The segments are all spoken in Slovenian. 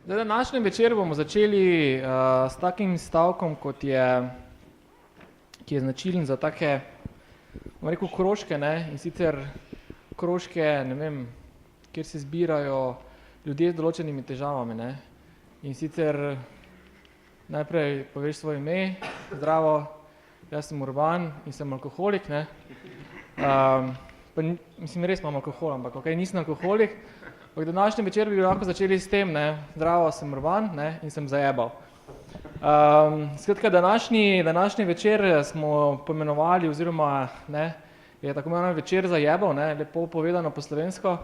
Zdaj, današnji večer bomo začeli s takim stavkom, ki je značilen za take, bom rekel, krožke, ne? In sicer krožke, ne vem, kjer se zbirajo ljudje z določenimi težavami, ne? In sicer najprej poveš svoje ime, zdravo, jaz sem Urban in sem alkoholik, ne? Mislim, res imam alkohol, ampak okej, nisem alkoholik. V današnji večer bi lahko začeli s tem, ne, zdravo, sem Urban, ne, in sem zajebal. Skratka, današnji večer smo poimenovali, oziroma, ne, je tako imenovan večer zajebal, ne, lepo povedano po slovensko,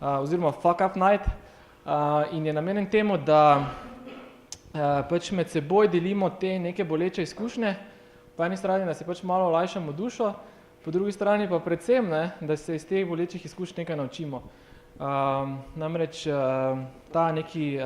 oziroma fuck up night, in je namenjen temu, da pač med seboj delimo te neke boleče izkušnje, po eni strani, da si pač malo olajšamo dušo, po drugi strani pa predvsem, ne, da se iz teh bolečih izkušenj nekaj naučimo. Namreč ta neki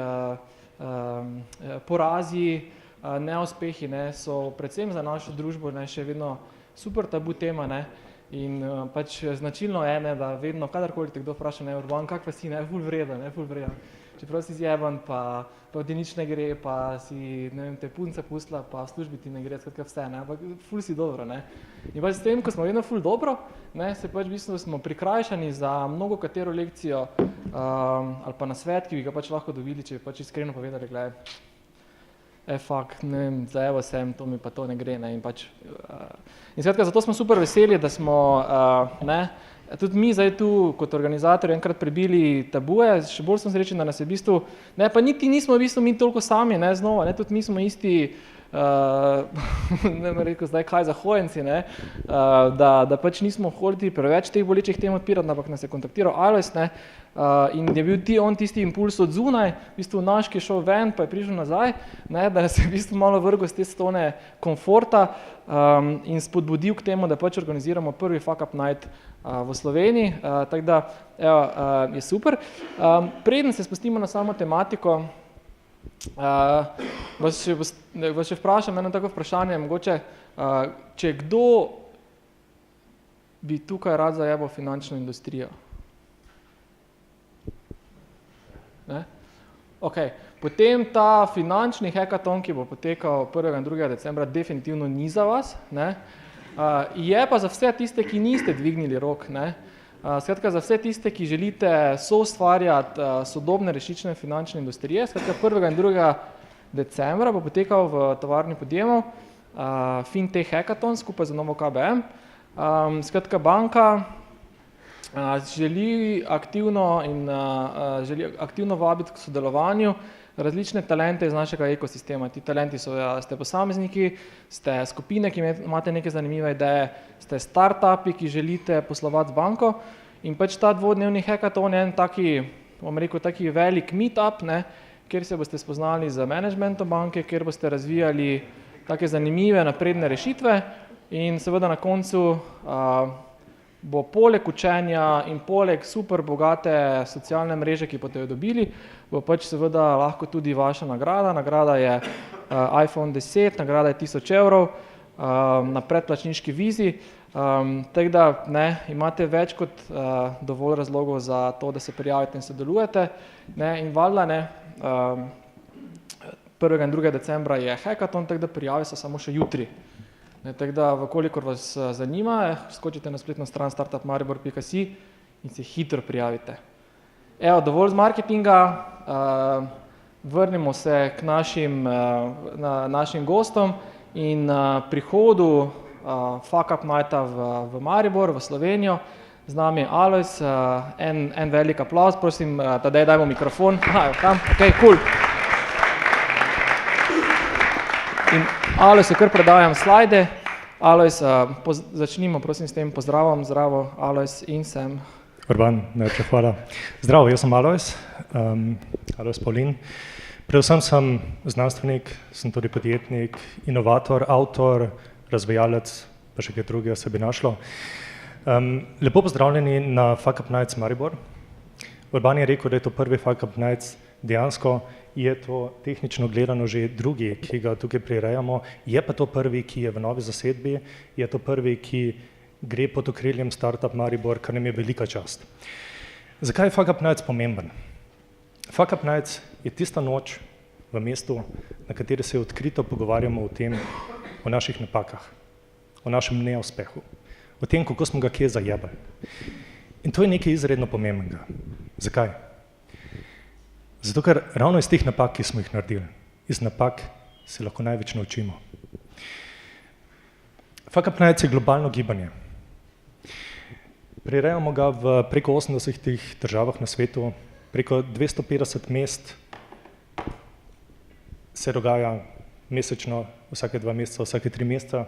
porazi, neuspehi, ne, so predvsem za našo družbo, ne, še vedno super tabu tema, ne, in pač značilno je, ne, da vedno, kadarkoli te kdo vpraša, ne, Urban, kak pa si, ne, ful vreden, ne, ful vreden. Čeprav si zjeban, pa ti nič ne gre, pa si, ne vem, te punca pustila, pa v službi ti ne gre, skratka vse, ne, ampak ful si dobro, ne. In pač s tem, ko smo vedno ful dobro, ne, se pač v bistvu smo prikrajšani za mnogo katero lekcijo ali pa nasvet, ki bi ga pač lahko dobili, če bi pač iskreno povedali, glej, fuck, ne vem, zajeval sem, to mi pa to ne gre, ne, in pač in skratka, zato smo super veseli, da smo, ne, tudi mi zdaj tu kot organizatorji enkrat prebili tabuje, še bolj sem srečen, da nas je v bistvu, ne, pa niti nismo v bistvu mi toliko sami, ne, znova, ne, tudi mi smo isti, ne bom rekel zdaj kaj za hojenci, ne, da pač nismo hoteli preveč teh bolečih tem odpirati, ampak nas je kontaktiral Alojz, ne, in je bil on tisti impuls od zunaj, v bistvu naš, ki je šel ven, pa je prišel nazaj, ne, da nas je v bistvu malo vrgel z te stone komforta in spodbudil k temu, da pač organiziramo prvi fuck up night v Sloveniji, tako da, evo, je super. Preden se spustimo na samo tematiko, vas še vprašam eno tako vprašanje, mogoče, če kdo bi tukaj rad zajebal finančno industrijo? Ne? Okej, potem ta finančni hackathon, ki bo potekal 1. in 2. decembra, definitivno ni za vas, ne? Je pa za vse tiste, ki niste dvignili rok, ne? Skratka, za vse tiste, ki želite soustvarjati sodobne rešitve finančne industrije, skratka 1. in 2. decembra bo potekal v tovarni Podjemov FinTech hackathon skupaj z Novo KBM. Skratka, banka želi aktivno vabiti k sodelovanju različne talente iz našega ekosistema. Ti talenti ste posamezniki, ste skupine, ki imate neke zanimive ideje, ste startupi, ki želite poslovati z banko in pač ta dvodnevni hackathon je en taki, bom rekel, taki velik meetup, ne, kjer se boste spoznali z managementom banke, kjer boste razvijali take zanimive napredne rešitve in seveda na koncu bo poleg učenja in poleg super bogate socialne mreže, ki boste jo dobili, bo pač seveda lahko tudi vaša nagrada. Nagrada je iPhone 10, nagrada je 1000 evrov na predplačniški vizi, tako da, ne, imate več kot dovolj razlogov za to, da se prijavite in sodelujete, ne, in valjda, ne, 1. in 2. decembra je hackathon, tako da prijave so samo še jutri. Tako da, vkolikor vas zanima, skočite na spletno stran startupmaribor.si in se hitro prijavite. Evo, dovolj z marketinga, vrnimo se k našim gostom in prihodu fuck up nighta v Maribor, v Slovenijo. Z nami je Alojz, en velik aplavz, prosim, Tadej, dajmo mikrofon. Tam, okej, cool. In Alojz, kar predajam slajde. Alojz, začnimo prosim s tem pozdravom, zdravo, Alojz in sem. Urban, najlepša hvala. Zdravo, jaz sem Alojz, Alojz Pavlin. Predvsem sem znanstvenik, sem tudi podjetnik, inovator, avtor, razvijalec, pa še kaj drugega se bi našlo. Lepo pozdravljeni na Fuck Up Nights Maribor. Urban je rekel, da je to prvi Fuck Up Nights, dejansko je to tehnično gledano že drugi, ki ga tukaj prirejamo, je pa to prvi, ki je v novi zasedbi, je to prvi, ki gre pod okriljem Startup Maribor, kar nam je velika čast. Zakaj je Fuck Up Nights pomemben? Fuck Up Nights je tista noč v mestu, na kateri se odkrito pogovarjamo o tem, o naših napakah, o našem neuspehu, o tem, kako smo ga kje zajebali. In to je nekaj izredno pomembnega. Zakaj? Zato, ker ravno iz teh napak, ki smo jih naredili, iz napak se lahko največ naučimo. Fuck Up Nights je globalno gibanje. Prirejamo ga v preko 80 državah na svetu, preko 250 mest se dogaja mesečno, vsake 2 meseca, vsake 3 meseca.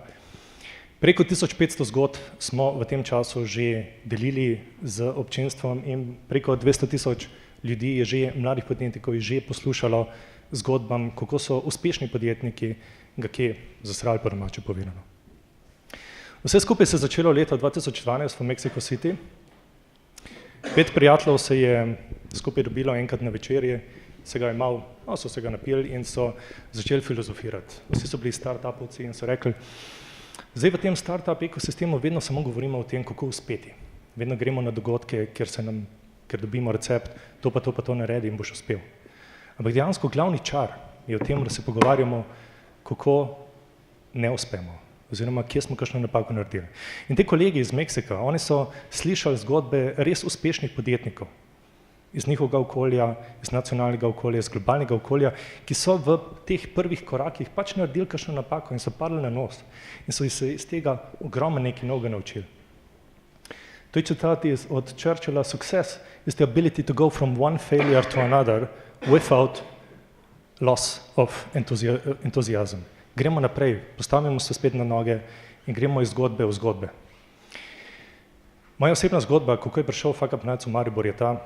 Preko 1500 zgodb smo v tem času že delili z občinstvom in preko 200 000 ljudi je že, mladih podjetnikov, je že poslušalo zgodbam, kako so uspešni podjetniki ga kje zasrali, po domače povedano. Vse skupaj se je začelo leta 2012 v Mexico City. 5 prijateljev se je skupaj dobilo enkrat na večerji, so se ga napili in so začeli filozofirati. Vsi so bili startupovci in so rekli, zdaj v tem startup ekosistemu vedno samo govorimo o tem, kako uspeti. Vedno gremo na dogodke, ker dobimo recept, to pa to naredi in boš uspel. Ampak dejansko glavni čar je v tem, da se pogovarjamo, kako ne uspemo, oziroma kje smo kakšno napako naredili. In te kolegi iz Meksika, oni so slišali zgodbe res uspešnih podjetnikov iz njihovega okolja, iz nacionalnega okolja, iz globalnega okolja, ki so v teh prvih korakih pač naredili kakšno napako in so padli na nos in so se iz tega ogromno nekaj novega naučili. To je citat od Churchilla: "Success is the ability to go from one failure to another without loss of enthusiasm." Gremo naprej, postavimo se spet na noge in gremo iz zgodbe v zgodbe. Moja osebna zgodba, kako je prišel Fuck Up Nights v Maribor, je ta,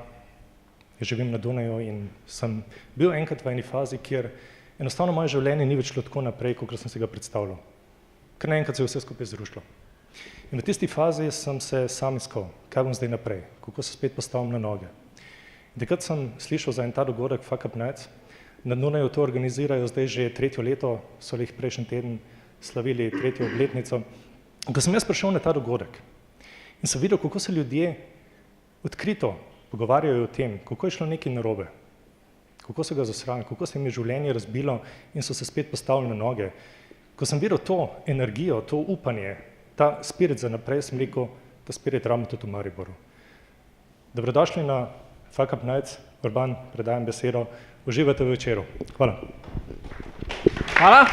jaz živim na Dunaju in sem bil enkrat v eni fazi, kjer enostavno moje življenje ni več šlo tako naprej, kot sem si ga predstavljal. Ker naenkrat se je vse skupaj zrušilo. In v tisti fazi sem se sam iskal, kaj bom zdaj naprej, kako se spet postavim na noge. In takrat sem slišal za en ta dogodek Fuck Up Nights. Na Dunaju to organizirajo zdaj že 3. leto, so jih prejšnji teden slavili 3. obletnico. Ko sem jaz prišel na ta dogodek in sem videl, kako se ljudje odkrito pogovarjajo o tem, kako je šlo nekaj narobe, kako so ga zasrali, kako se jim je življenje razbilo in so se spet postavili na noge. Ko sem videl to energijo, to upanje, ta spirit za naprej, sem rekel, ta spirit ravno tudi v Mariboru. Dobrodošli na Fuck Up Nights. Urban, predajam besedo. Uživajte v večeru. Hvala. Hvala.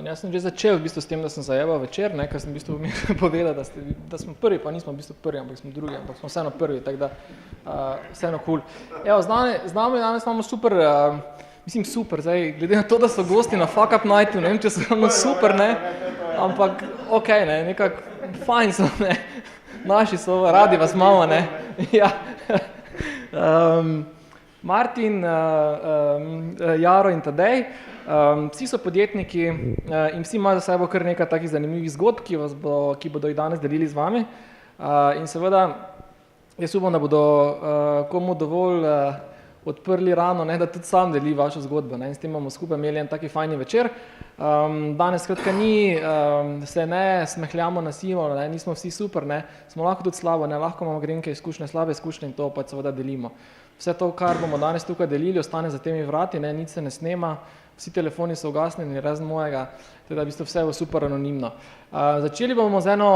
Jaz sem že začel v bistvu s tem, da sem zajebal večer, ker sem v bistvu povedal, da smo prvi, pa nismo v bistvu prvi, ampak smo drugi, ampak smo vseeno prvi, tako da vseeno cool. Z nami danes imamo super, super, zdaj, glede na to, da so gosti na Fuck Up Nightu, ne vem, če so super, ne, ampak okej, ne, nekako fajn so, ne, naši so, radi vas imamo, ne, ja. Martin, Jaro in Tadej, vsi so podjetniki in vsi imajo za sabo kar nekaj takih zanimivih zgodb, ki bodo jih danes delili z vami. In seveda, jaz upam, da bodo komu dovolj odprli rano, da tudi sam deli vašo zgodbo. In s tem bomo skupaj imeli en taki fajni večer. Danes skratka se ne smehljamo na sivo, nismo vsi super, smo lahko tudi slabo, lahko imamo grenke izkušnje, slabe izkušnje in to pač seveda delimo. Vse to, kar bomo danes tukaj delili, ostane za temi vrati, nič se ne snema, vsi telefoni so ugasnjeni, razen mojega, teda v bistvu vse je super anonimno. Začeli bomo z eno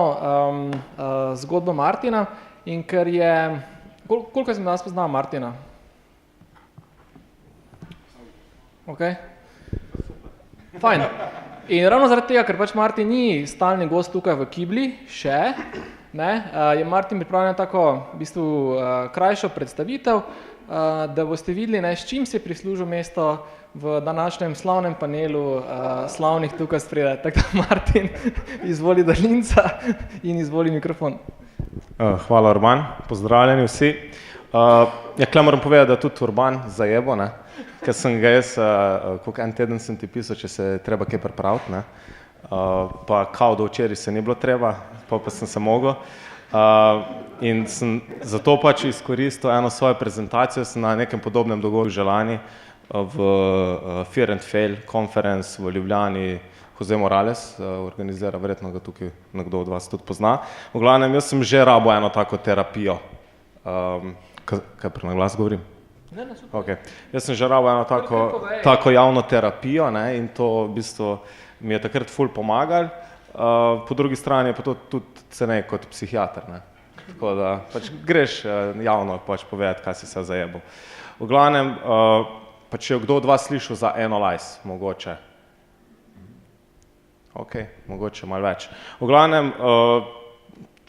zgodbo Martina in ker je, koliko sem danes poznal Martina? Ok. Fajn. In ravno zaradi tega, ker pač Martin ni stalni gost tukaj v Kibli, še, je Martin pripravljen tako v bistvu krajšo predstavitev, da boste videli, s čim se je prislužil mesto v današnjem slavnem panelu slavnih tukaj spredaj. Tako da Martin, izvoli daljinca in izvoli mikrofon. Hvala Urban, pozdravljeni vsi. Ja, moram povedati, da tudi Urban zajebo, ker sem ga jaz, koliko en teden sem ti pisal, če se treba kaj pripraviti, pa kao do včeraj se ni bilo treba, pa sem se mogel. In sem zato pač izkoristil eno svojo prezentacijo, sem na nekem podobnem dogodku že lani v Fear and Fail Conference v Ljubljani. Jose Morales organizira, verjetno ga tukaj nekdo od vas tudi pozna. V glavnem, jaz sem že rabo eno tako terapijo. Kaj pri naglas govorim? Ne, super. Okay. Jaz sem že rabo eno tako javno terapijo, ne, in to v bistvu mi je takrat ful pomagal. Po drugi strani je pa to tudi cenej kot psihiater, ne. Tako da pač greš javno pač povedati, kaj si se zajebil. V glavnem, pa če je kdo od vas slišal za Enolize, mogoče. Ok, mogoče malo več. V glavnem,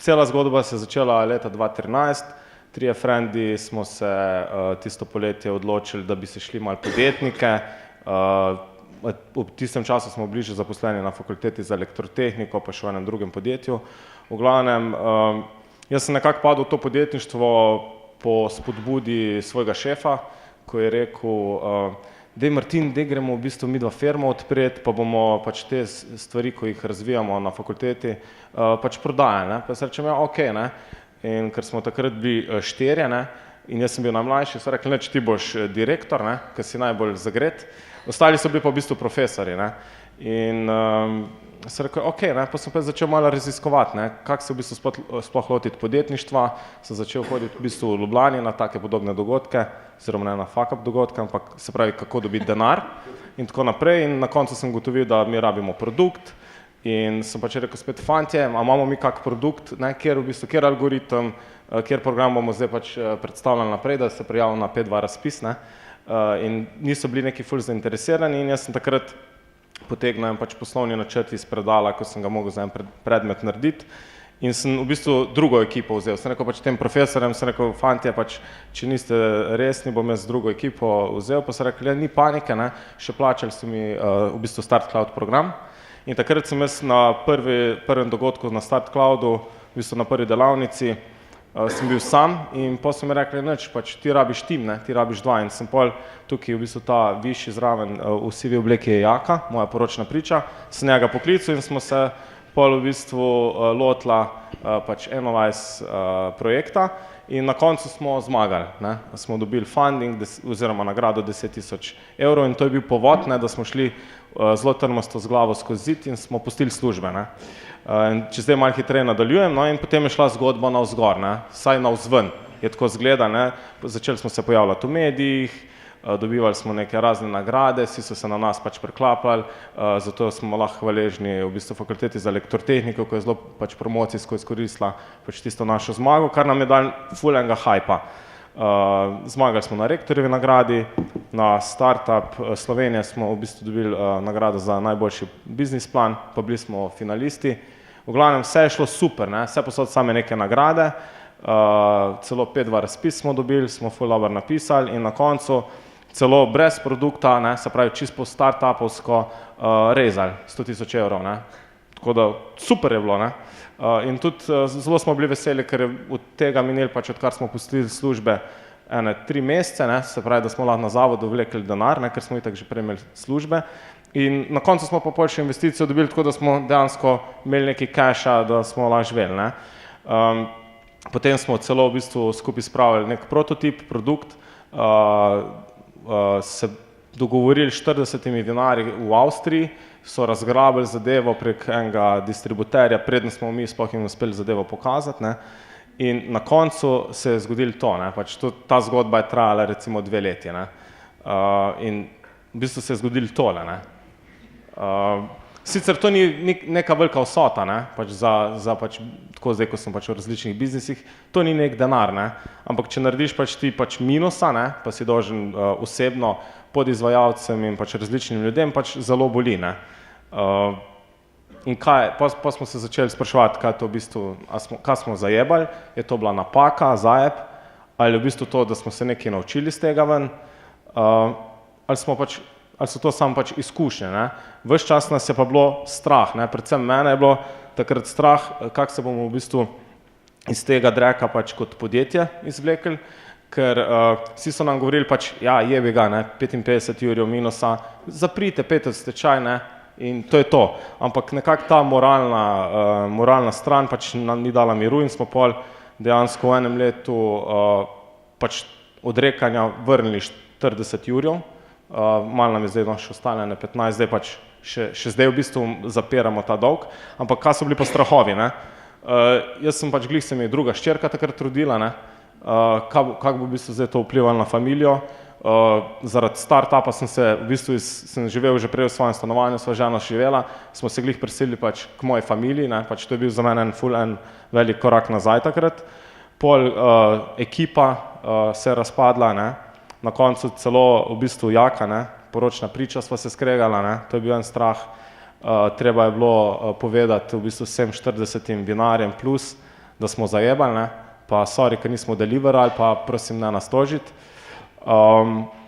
cela zgodba se je začela leta 2013. Trije frendi smo se tisto poletje odločili, da bi se šli malo podjetnike. V tistem času smo bliže zaposleni na fakulteti za elektrotehniko, pa še v enem drugem podjetju. V glavnem, jaz sem nekako padel v to podjetništvo po spodbudi svojega šefa, ko je rekel, dej Martin, dej gremo v bistvu midva firmo odpreti, pa bomo pač te stvari, ko jih razvijamo na fakulteti, pač prodajali, ne. Pa jaz rečem, ja, okej, ne. In ker smo takrat bili štirje, ne, in jaz sem bil najmlajši, so rekli, neč ti boš direktor, ne, ker si najbolj zagret. Ostali so bili pa v bistvu profesori, ne. In sem rekel, okej, ne, pa sem pa začel malo raziskovati, ne, kako se v bistvu sploh lotiti podjetništva. Sem začel hoditi v bistvu v Ljubljani na take podobne dogodke, oziroma ne na fuck-up dogodke, ampak se pravi, kako dobiti denar in tako naprej. In na koncu sem ugotovil, da mi rabimo produkt. In sem pač rekel spet, fantje, a imamo mi kak produkt, ne, kjer algoritem, kjer program bomo zdaj pač predstavljali naprej, da se prijavil na P2 razpis, ne. In niso bili neki ful zainteresirani in jaz sem takrat potegnil pač poslovni načrt iz predala, ko sem ga mogel za en predmet narediti. In sem v bistvu drugo ekipo vzel. Sem rekel pač tem profesorjem, sem rekel, fantje, pač, če niste resni, bom jaz drugo ekipo vzel. Pa so rekli, ni panike, ne, še plačali so mi v bistvu Start Cloud program. In takrat sem jaz na prvem dogodku na Start Cloudu, v bistvu na prvi delavnici, sem bil sam in potem so mi rekli, neč, pač ti rabiš tim, ne, ti rabiš dva. In sem pol tukaj v bistvu ta višji zraven v sivi obleki je Jaka, moja poročna priča, sem njega poklical in smo se pol v bistvu lotila pač Enolize projekta in na koncu smo zmagali, ne, smo dobili funding oziroma nagrado 10.000 evrov in to je bil povod, ne, da smo šli zelo trmasto z glavo skozi zid in smo pustili službe, ne. In če zdaj malo hitreje nadaljujem, no, in potem je šla zgodba navzgor, ne, saj navzven je tako zgleda, ne, začeli smo se pojavljati v medijih, dobivali smo neke razne nagrade, vsi so se na nas pač preklapljali, zato smo lahko hvaležni v bistvu fakulteti za elektrotehniko, ko je zelo pač promocijsko izkoristila pač tisto našo zmago, kar nam je dal ful enega hajpa. Zmagali smo na rektorjevi nagradi, na Startup Slovenije smo v bistvu dobili nagrado za najboljši biznis plan, pa bili smo finalisti. V glavnem vse je šlo super, ne, vse posod same neke nagrade, celo P2 razpis smo dobili, smo ful dobro napisali in na koncu celo brez produkta, ne, se pravi čisto startupovsko rezali 100.000 evrov, ne. Tako da super je bilo, ne. In tudi zelo smo bili veseli, ker je od tega minili pač odkar smo pustili službe ene 3 mesece, ne, se pravi, da smo lahko na zavodu vlekli denar, ne, ker smo itak že prej imeli službe. In na koncu smo pa pol še investicijo dobili, tako da smo dejansko imeli nekaj casha, da smo lahko živeli, ne. Potem smo celo v bistvu skupaj spravili nek prototip, produkt, se dogovorili 40 vinarji v Avstriji, so razgrabili zadevo prek enega distributerja, preden smo mi sploh jim uspeli zadevo pokazati, ne. In na koncu se je zgodilo to, ne, pač ta zgodba je trajala recimo 2 leti, ne. In v bistvu se je zgodilo tole, ne. Sicer to ni neka velika vsota, ne, pač za pač, tako zdaj, ko sem pač v različnih biznisih, to ni nek denar, ne, ampak če narediš pač ti pač minusa, ne, pa si dolžen osebno podizvajalcem in pač različnim ljudem, pač zelo boli, ne. In pa smo se začeli spraševati, kaj to v bistvu, kaj smo zajebali, je to bila napaka, zajeb, ali v bistvu to, da smo se nekaj naučili z tega ven, ali so to samo pač izkušnje, ne. Ves čas nas je pa bilo strah, ne, predvsem mene je bilo takrat strah, kako se bomo v bistvu iz tega dreka pač kot podjetje izvlekli, ker vsi so nam govorili pač, ja, jebi ga, ne, 55 jurjev minusa, zaprite, pejte v stečaj, ne, in to je to. Ampak nekako ta moralna stran pač nam ni dala miru in smo pol dejansko v enem letu pač odrekanja vrnili 40 jurjev malo nam je zdaj še ostalo, 15, zdaj pač še zdaj v bistvu zapiramo ta dolg, ampak kaj so bili pa strahovi, ne? Jaz sem pač glih, se mi je druga hčerka takrat rodila, ne? Kako bo v bistvu zdaj to vplivalo na familijo, zaradi startupa sem živel že prej v svojem stanovanju, sva žena živela, smo se glih preselili pač k moji familiji, ne? Pač to je bil za mene en velik korak nazaj takrat, pol ekipa se je razpadla, ne? Na koncu celo v bistvu Jaka, ne? Poročna priča sva se skregala, ne? To je bil en strah, treba je bilo povedati v bistvu vsem 40 vinarjem plus, da smo zajebali, ne? Pa sorry, ker nismo deliverali, pa prosim ne nas tožiti.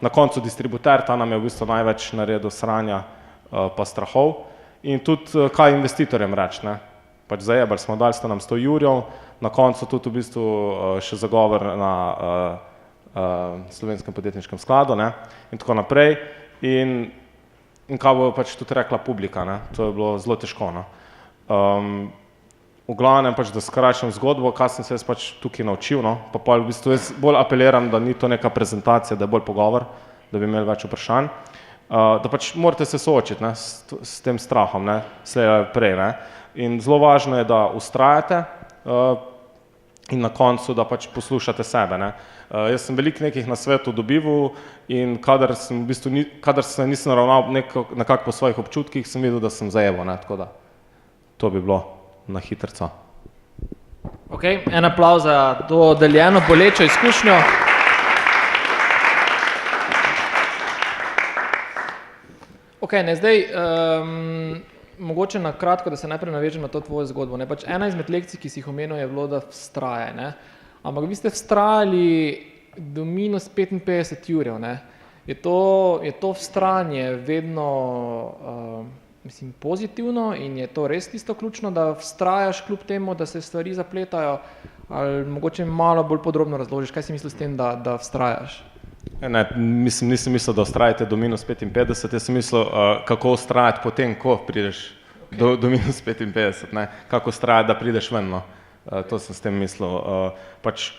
Na koncu distributer, ta nam je v bistvu največ naredil sranja pa strahov in tudi kaj investitorjem reči, ne? Pač zajebali smo, dali ste nam 100 jurjev, na koncu tudi v bistvu še zagovor na Slovenskem podjetniškem skladu, ne? In tako naprej in kaj bo pač tudi rekla publika, ne? To je bilo zelo težko, no? V glavnem pač, da skračam zgodbo, kaj sem se jaz pač tukaj naučil, no, pa v bistvu jaz bolj apeliram, da ni to neka prezentacija, da je bolj pogovor, da bi imeli več vprašanj, da pač morate se soočiti, ne, s tem strahom, ne, slej prej, ne, in zelo važno je, da ustrajate in na koncu, da pač poslušate sebe, ne. Jaz sem veliko nekih nasvetov dobival in kadar se nisem ravnal nekako po svojih občutkih, sem videl, da sem zajeval, ne, tako da to bi bilo na hitrco. Ok, en aplavz za to deljeno bolečo izkušnjo. Ok, ne, zdaj, mogoče na kratko, da se najprej navežem na to tvojo zgodbo, ne, pač ena izmed lekcij, ki si jih omenil, je bilo, da vztraje, ne, ampak vi ste vztrajali do minus 55 jurjev, ne, je to vztrajanje vedno, mislim, pozitivno in je to res tisto ključno, da vztrajaš kljub temu, da se stvari zapletajo, ali mogoče malo bolj podrobno razložiš, kaj si mislil s tem, da vztrajaš? Ne, nisem mislil, da vztrajate do minus 55, jaz sem mislil, kako vztrajati potem, ko prideš do minus 55, ne, kako vztrajati, da prideš ven, no, to sem s tem mislil, pač,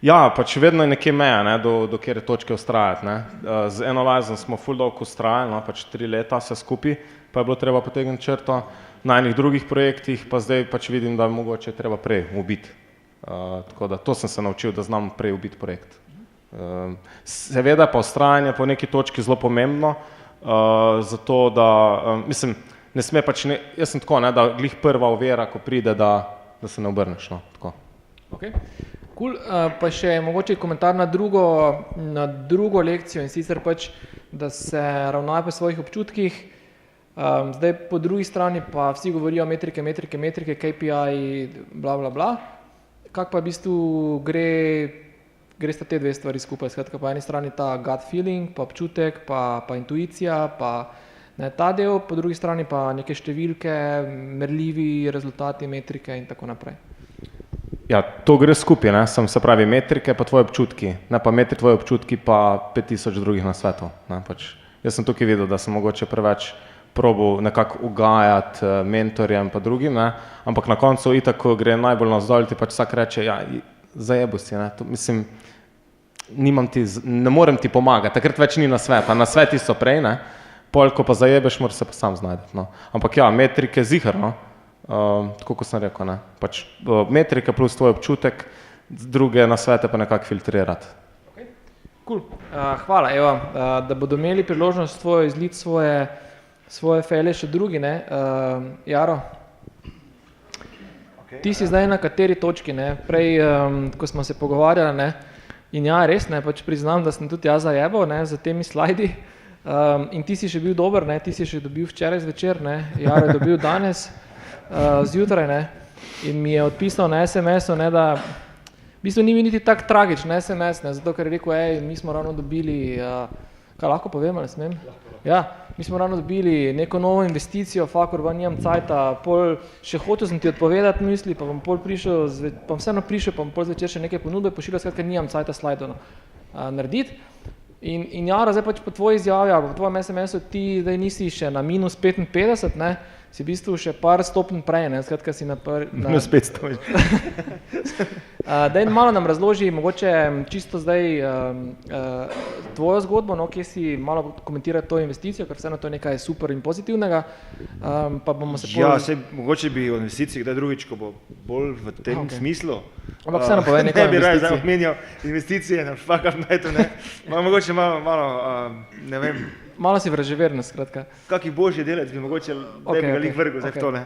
ja, pač vedno je nekje meja, ne, do kjer točke vztrajati, ne, z Enolizom smo ful dolgo vztrajali, no, pač 3 leta vse skupaj, pa je bilo treba potegniti črto, na enih drugih projektih, pa zdaj pač vidim, da mogoče treba prej ubiti, tako da to sem se naučil, da znam prej ubiti projekt. Seveda pa vztrajanje po neki točki zelo pomembno, zato da, mislim, ne sme pač, jaz sem tako, ne, da glih prva ovira, ko pride, da se ne obrneš, no, tako. Ok, cool, pa še mogoče komentar na drugo lekcijo in sicer pač, da se ravnajo po svojih občutkih, zdaj po drugi strani pa vsi govorijo metrike, KPI, bla, bla, bla, kako pa v bistvu gre sta te dve stvari skupaj, skratka po eni strani ta gut feeling, pa občutek, pa intuicija, pa ne, ta del, po drugi strani pa neke številke, merljivi rezultati, metrike in tako naprej. Ja, to gre skupaj, ne, se pravi metrike pa tvoje občutki, ne pa tvoje občutki pa 5000 drugih nasvetov, ne, pač jaz sem tukaj videl, da sem mogoče preveč probal nekako ugajati mentorjem pa drugim, ne, ampak na koncu itak, ko gre najbolj navzdol, ti pač vsak reče, ja, zajebil si, ne, to, mislim, ne morem ti pomagati, takrat več ni nasveta, nasveti so prej, ne, pol, ko pa zajebeš, moraš se pa sam znajdeti, no, ampak ja, metrike ziher, no, tako kot sem rekel, ne, pač metrike plus tvoj občutek, druge nasvete pa nekako filtrirati. Okay. Cool. Hvala, Eva, da bodo imeli priložnost izliti svoje fejle še drugi, ne, Jaro, ti si zdaj na kateri točki, ne, prej, ko smo se pogovarjali, ne, in ja, res, ne, pač priznam, da sem tudi jaz zajebal, ne, za temi slajdi, in ti si še bil dober, ne, ti si še dobil včeraj zvečer, ne, Jaro je dobil danes, zjutraj, ne, in mi je odpisal na SMS-u, ne, da v bistvu ni mi niti tak tragičen SMS, ne, zato ker je rekel, mi smo ravno dobili, kaj lahko povem, ali smem? Ja, mi smo ravno dobili neko novo investicijo, fakor, nimam cajta, pol še hotel sem ti odpovedati misli, pa bom pol prišel, pa bom vseeno prišel, pa bom pol zvečer še nekaj ponudbe pošiljal, skratka nimam cajta slajdov narediti. In Jara, zdaj pač po tvoji izjavi, ali po tvojem SMS-u, ti zdaj nisi še na minus 55, ne, si v bistvu še par stopenj prej, ne, skratka si No, spet stojiš. Daj malo nam razloži, mogoče čisto zdaj tvojo zgodbo, no, kje si malo komentirati to investicijo, ker vseeno to je nekaj super in pozitivnega, pa bomo se Ja, sej, mogoče bi o investiciji kdaj drugič, ko bo bolj v tem smislu. Ampak vseeno povej nekaj o Ne bi raje zdaj investiciji. omenjal investicije na fuck up nightu, ne. Mogoče malo, ne vem, Malo si vraževeren, skratka. kakih božji delec bi mogoče ne bi ga lih vrgel zdaj v to, ne.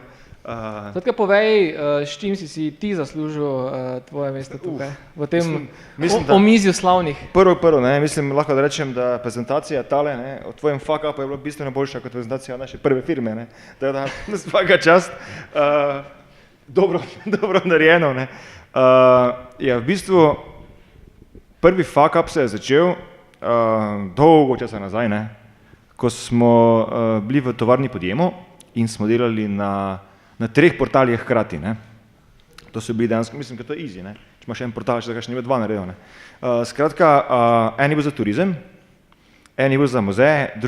Skratka, povej, s čim si ti zaslužil tvoje mesto tukaj, v tem mislim, da- omizju slavnih. Prvo, ne, mislim, lahko da rečem, da prezentacija tale, ne, o tvojem fuck upu je bila bistveno boljša kot prezentacija naše prve firme, ne. Tako da, svaka čast, dobro narejeno, ne. Ja, v bistvu, prvi fuck up se je začel dolgo časa nazaj, ne, ko smo bili v tovarni Podjemo in smo delali na 3 portalih hkrati, ne. To so bili dejansko, mislim, da to je easy, ne. Če imaš en portal, še kakšen 2 naredil, ne. Skratka, en je bil za turizem, en je bil za muzeje,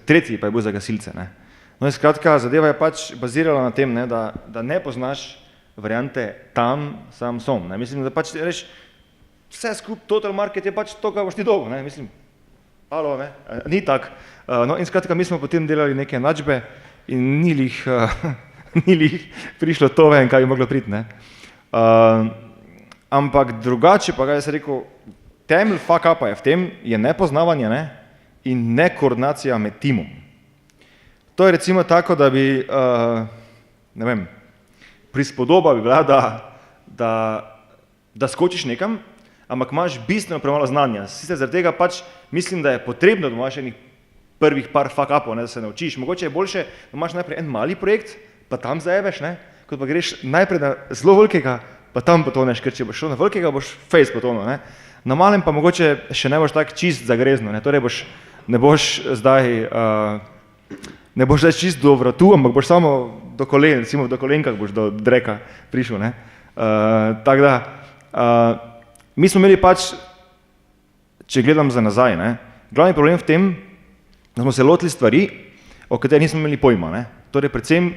tretji pa je bil za gasilce, ne. No in skratka, zadeva je pač bazirala na tem, ne, da ne poznaš variante tam, sam som, ne. Mislim, da pač reš, vse total market je pač to, kar boš ti dolgo, ne, mislim, alo, ne, ni tak. No in skratka, mi smo potem delali neke enačbe in ni lih prišlo to ven, kaj bi moglo priti, ne. Ampak drugače pa, kaj jaz rekel, temelj fuck upa je v tem, je nepoznavanje, ne, in nekoordinacija med timom. To je recimo tako, da bi, ne vem, prispodoba bi bila, da skočiš nekam, ampak imaš bistveno premalo znanja. Sicer zaradi tega pač mislim, da je potrebno, da imaš enih prvih par fuck upov, ne, da se naučiš. Mogoče je boljše, da imaš najprej en mali projekt, pa tam zajebeš, ne, kot pa greš najprej na zelo velikega, pa tam potoneš, ker če boš šel na velikega, boš fejs potonil, ne. Na malem pa mogoče še ne boš tak čist zagrezno, ne, torej ne boš zdaj čist do vratu, ampak boš samo do kolen, recimo do kolenkah boš do dreka prišel, ne. Tako da, mi smo imeli pač, če gledam za nazaj, ne, glavni problem v tem, da smo se lotili stvari, o katerih nismo imeli pojma, ne. Torej predvsem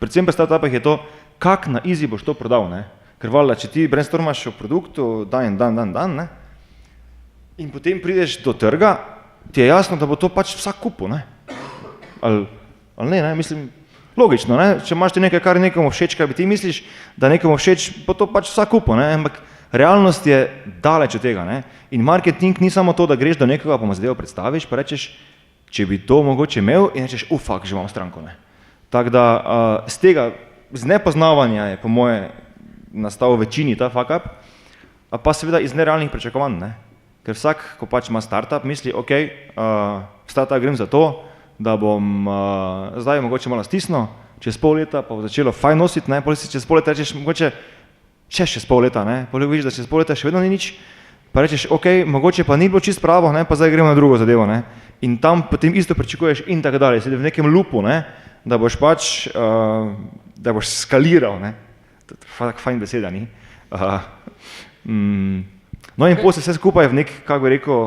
pri startupih je to, kak na easy boš to prodal, ne. Ker valjda, če ti brainstormaš o produktu dan, ne, in potem prideš do trga, ti je jasno, da bo to pač vsak kupil, ne. Ali ne, mislim, logično, ne, če imaš ti nekaj, kar nekomu všeč, kaj bi ti misliš, da nekomu všeč, bo to pač vsak kupil, ne, ampak realnost je daleč od tega, ne, in marketing ni samo to, da greš do nekoga, pa mu zadevo predstaviš, pa rečeš, če bi to mogoče imel in rečeš, fuck, že imam stranko, ne. Tako da, z nepoznavanja je po moje nastal v večini ta fuck up, pa seveda iz nerealnih pričakovanj, ne, ker vsak, ko pač ima startup, misli, ok, startup grem za to, da bom zdaj mogoče malo stisnil, čez pol leta pa bo začelo fajn nositi, ne, potem si čez pol leta rečeš, mogoče čez pol leta, ne, potem vidiš, da čez pol leta še vedno ni nič, pa rečeš, ok, mogoče pa ni bilo čist pravo, ne, pa zdaj gremo na drugo zadevo, ne, in tam potem isto pričakuješ in tako dalje, sedi v nekem loopu, ne, da boš pač, da boš skaliral, ne, fajn beseda, ni. No in potem se vse skupaj v nek, kako bi rekel,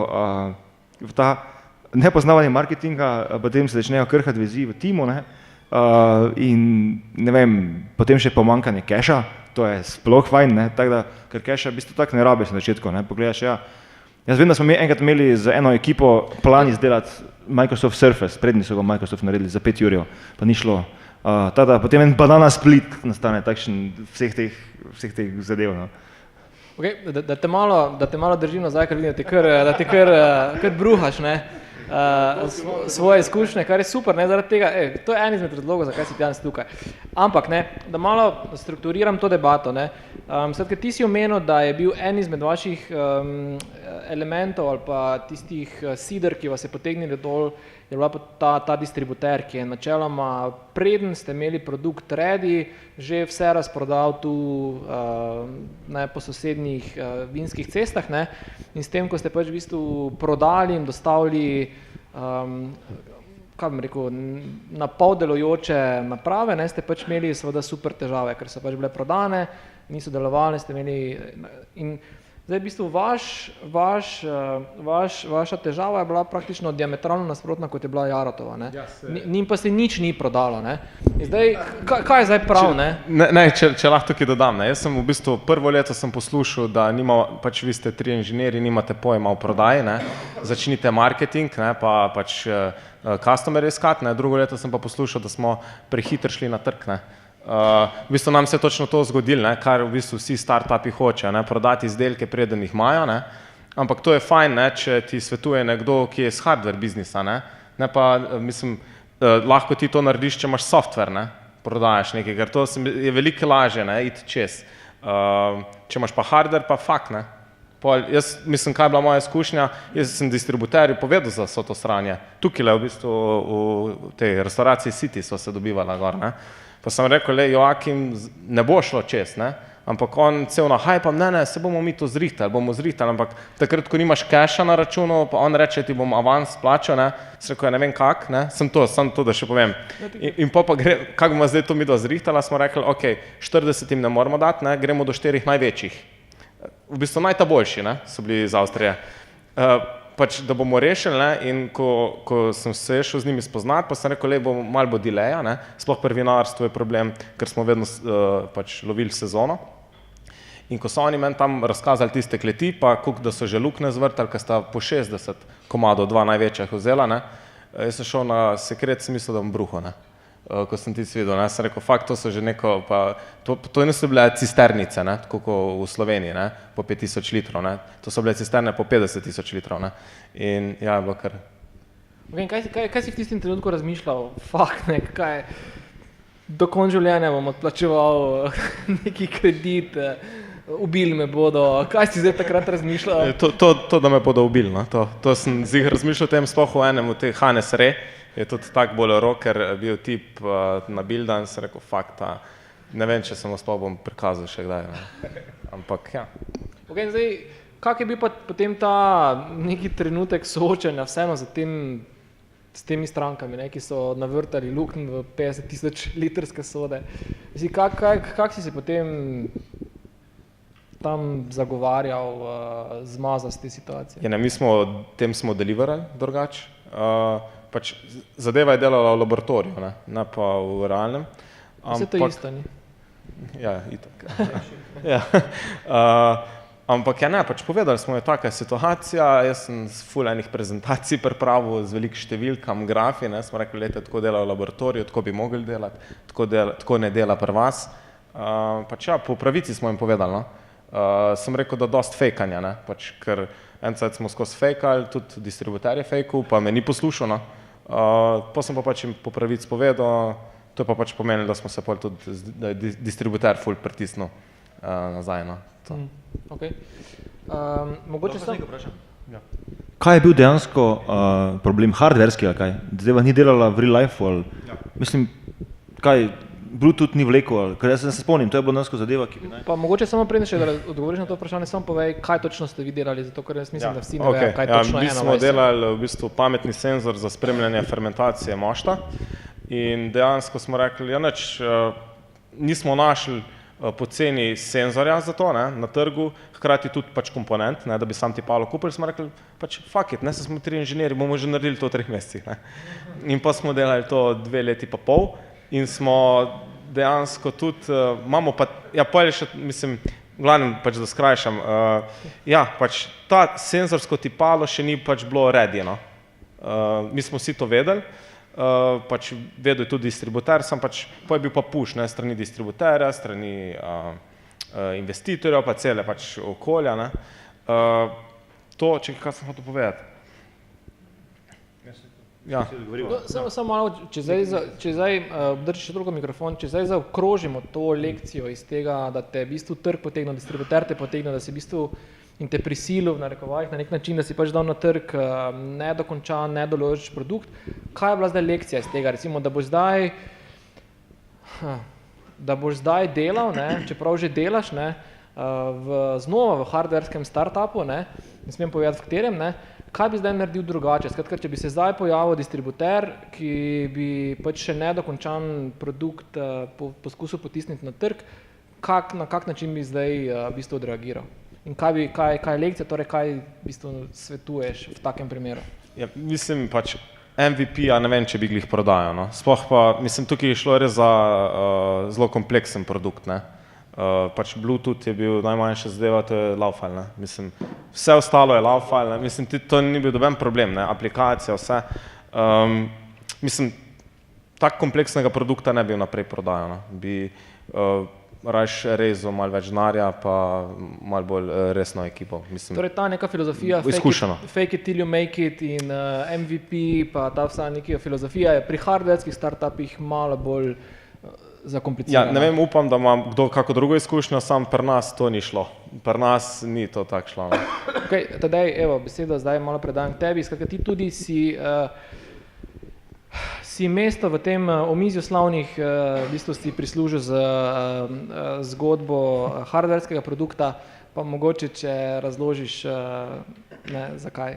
v ta nepoznavanje marketinga, potem se začnejo krhati vezi v timu, ne, in ne vem, potem še pomanjkanje keša, to je sploh fajn, ne, tako da, ker keša v bistvu tako ne rabiš na začetku, ne, pogledaš, ja, jaz vem, da smo mi enkrat imeli z eno ekipo plan izdelati Microsoft Surface, prednji so ga Microsoft naredili za 5 jurjev, pa ni šlo, tako da potem en banana split nastane takšen vseh teh zadev, no. Okay, da te malo držim nazaj, ker vidim, da te kar bruhaš, ne, svoje izkušnje, kar je super, ne, zaradi tega, to je en izmed razlogov, zakaj si danes tukaj. Ampak, ne, da malo strukturiram to debato, ne, skratka, ti si omenil, da je bil en izmed vaših elementov ali pa tistih sider, ki vas je potegnili dol, je bila ta distributer, ki je načeloma, preden ste imeli produkt ready, že vse razprodal tu po sosednjih vinskih cestah, ne, in s tem, ko ste pač v bistvu prodali in dostavili kaj bom rekel, na pol delujoče naprave, ne, ste pač imeli seveda super težave, ker so pač bile prodane, niso delovali, ste imeli in Zdaj, v bistvu, vaša težava je bila praktično diametralno nasprotna, kot je bila Jaratova, ne? Njim pa se nič ni prodalo, ne? In zdaj, kaj je zdaj prav, ne? Če lahko tukaj dodam, ne? Jaz sem v bistvu prvo leto sem poslušal, da pač vi ste 3 inženirji, nimate pojma o prodaji, ne? Začnite marketing, ne? Pa pač customer iskati, ne? Drugo leto sem pa poslušal, da smo prehitro šli na trg, ne? V bistvu nam se je točno to zgodilo, ne, kar v bistvu vsi startupi hočejo, ne, prodati izdelke, preden jih imajo, ne, ampak to je fajn, ne, če ti svetuje nekdo, ki je iz hardware biznisa, ne pa, mislim, lahko ti to narediš, če imaš software, ne, prodajaš nekaj, ker to je veliko lažje, ne, iti čez. Če imaš pa hardware, pa fuck, ne. Jaz mislim, kaj je bila moja izkušnja, jaz sem distributerju povedal za vso to sranje. Tukaj v bistvu v tej restauraciji City so se dobivala gor, ne. Pa sem rekel, Joakim, ne bo šlo čez, ne? Ampak on cel na hypam, ne, se bomo mi to zrihtali, ampak takrat, ko nimaš keša na računu, pa on reče, ti bom avans plačal, ne? Sem rekel, ne vem kak, ne? Sem to, da še povem. In pa gre, kak bomo zdaj to mi zrihtala, smo rekli, ok, 40 jim ne moramo dati, ne? Gremo do 4 največjih. V bistvu najboljši, ne? So bili iz Avstrije. Pač, da bomo rešili, ne, in ko sem se šel z njimi spoznati, pa sem rekel, malo bo delaja, ne, sploh pri vinarstvu je problem, ker smo vedno pač lovili sezono. In ko so oni meni tam razkazali tiste kleti, pa koliko, da so že luknje zvrtali, ker sta po 60 komadov, 2 največjih vzela, ne, jaz sem šel na Sekret, sem mislil, da bom bruhal, ne, ko sem tisti videl, ne, sem rekel, fakt, to so že neko, pa to niso bile cisternice, ne, tako kot v Sloveniji, ne, po 5000 litrov, ne, to so bile cisterne po 50 000 litrov, ne, in ja, je bilo kar. Kaj si v tistem trenutku razmišljal, fakt, ne, kaj, do konca življenja bom odplačeval neki kredit, ubili me bodo, kaj si zdaj takrat razmišljal? To, da me bodo ubili, no, to sem ziher razmišljal o tem, sploh v enem od teh Hannes Re, je tudi tak bolj rocker, bil tip na Bildan, sem rekel, fakta, ne vem, če sem sploh bom prikazal še kdaj, ne. Ampak, ja. Ok, zdaj, kak je bil pa potem ta neki trenutek soočanja vseeno s temi strankami, ne, ki so navrtali luknj v 50 000 litrske sode? Kak si se potem tam zagovarjal, zmazal z te situacije? Ja, ne, mi tem smo deliverali drugače. Pač zadeva je delala v laboratoriju, ne pa v realnem. Vse to isto, ni? Ja, itak. Ja. Ampak ja, ne, pač povedali smo, je taka situacija, jaz sem s ful enih prezentacij pripravil z veliko številkam, grafi, ne, smo rekli, tako dela v laboratoriju, tako bi mogli delati, tako ne dela pri vas. Pač ja, po pravici smo jim povedali, no. Sem rekel, da dost fejkanja, ne, pač, ker en cajt smo skozi fejkali, tudi distributer je fejkal, pa me ni poslušal, no. Pa sem pa pač jim po pravici povedal, to je pa pač pomenilo, da smo se pol tudi, da je distributer ful pritisnil nazaj, no. Ok. Mogoče sem... Kaj je bil dejansko problem, hardverski ali kaj? Zdaj ni delala v real life ali, mislim, kaj, Bluetooth ni vlekel, ker jaz se spomnim, to je bila dejansko zadeva, ki bi naj... Pa mogoče samo predne še, da odgovoriš na to vprašanje, samo povej, kaj točno ste vi delali, zato ker jaz mislim, da vsi ne vejo, kaj točno je. Mi smo delali v bistvu pametni senzor za spremljanje fermentacije mošta in dejansko smo rekli, ja nič, nismo našli poceni senzorja za to, ne, na trgu, hkrati tudi pač komponent, ne, da bi sam tipalo kupili, smo rekli, pač fuck it, ne, se smo 3 inženirji, bomo že naredili to v 3 mesecih, ne. In pa smo delali to 2 leti pa pol in smo dejansko tudi, imamo pa, ja, pojeli še, mislim, glavnem pač da skrajšam, ja, pač ta senzorsko tipalo še ni pač bilo ready, no. Mi smo vsi to vedeli, pač vedel je tudi distributer, sam pač, pa je bil pa push, ne, strani distributerja, strani investitorjev, pa cele pač okolja, ne. To, če kaj sem hotel povedati. Ja. Samo malo, če zdaj obdržiš še drugo mikrofon, če zdaj zaokrožimo to lekcijo iz tega, da te v bistvu trg potegne, distributer te potegne, da si v bistvu in te prisilil v narekovajih na nek način, da si pač dal na trg nedokončan, nedoložen produkt. Kaj je bila zdaj lekcija iz tega? Recimo, da boš zdaj delal, ne, čeprav že delaš, ne, znova v hardverskem startupu, ne smem povedati v katerem, ne, kaj bi zdaj naredil drugače? Skratka, če bi se zdaj pojavil distributer, ki bi pač še nedokončan produkt poskusil potisniti na trg, na kak način bi zdaj v bistvu odreagiral? In kaj je lekcija, torej kaj v bistvu svetuješ v takem primeru? Ja, mislim pač MVP-ja ne vem, če bi glih prodajal. No. Sploh pa, mislim, tukaj je šlo res za zelo kompleksen produkt. Ne. Pač Bluetooth je bil najmanjša zadeva, to je laufal. Ne. Mislim, vse ostalo je laufal, ne. Mislim, to ni bil doben problem, ne. Aplikacija, vse. Mislim, tak kompleksnega produkta ne bi naprej prodajal. No. Bi rajš rezal malo več denarja, pa malo bolj resno ekipo. Mislim, torej ta neka filozofija fake it till you make it in MVP, pa ta vsa neka filozofija je pri hardware'skih startupih malo bolj zakomplicirana. Ja, ne vem, upam, da imam kdo kako drugo izkušnjo, sam pri nas to ni šlo. Pri nas ni to tako šlo. No. Okay, tedaj, evo, besedo zdaj malo predajam tebi, skratka ti tudi si mesto v tem omizju slavnih v bistvu si prislužil z zgodbo hardware'skega produkta, pa mogoče, če razložiš, zakaj.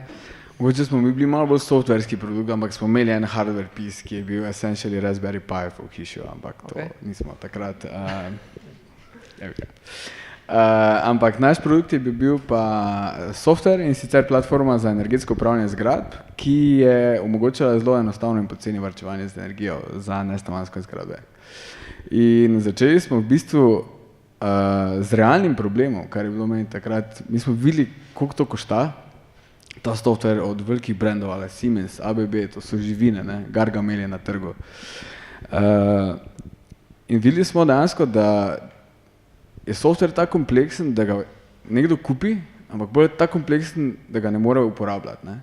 Mogoče smo mi bili malo bolj softverski produkt, ampak smo imeli en hardware piece, ki je bil essentially Raspberry Pi v hišju, ampak to nismo takrat. Ampak naš produkt je bil pa software in sicer platforma za energetsko upravljanje zgradb, ki je omogočala zelo enostavno in poceni varčevanje z energijo za nestanovanjske zgradbe. In začeli smo v bistvu z realnim problemom, kar je bilo meni takrat, mi smo videli, koliko to košta, ta software od velikih brandov, ali Siemens, ABB, to so živine, ne, Gargamel je na trgu. In videli smo dejansko, da je software tako kompleksen, da ga nekdo kupi, ampak bolj je tako kompleksen, da ga ne more uporabljati. Ne?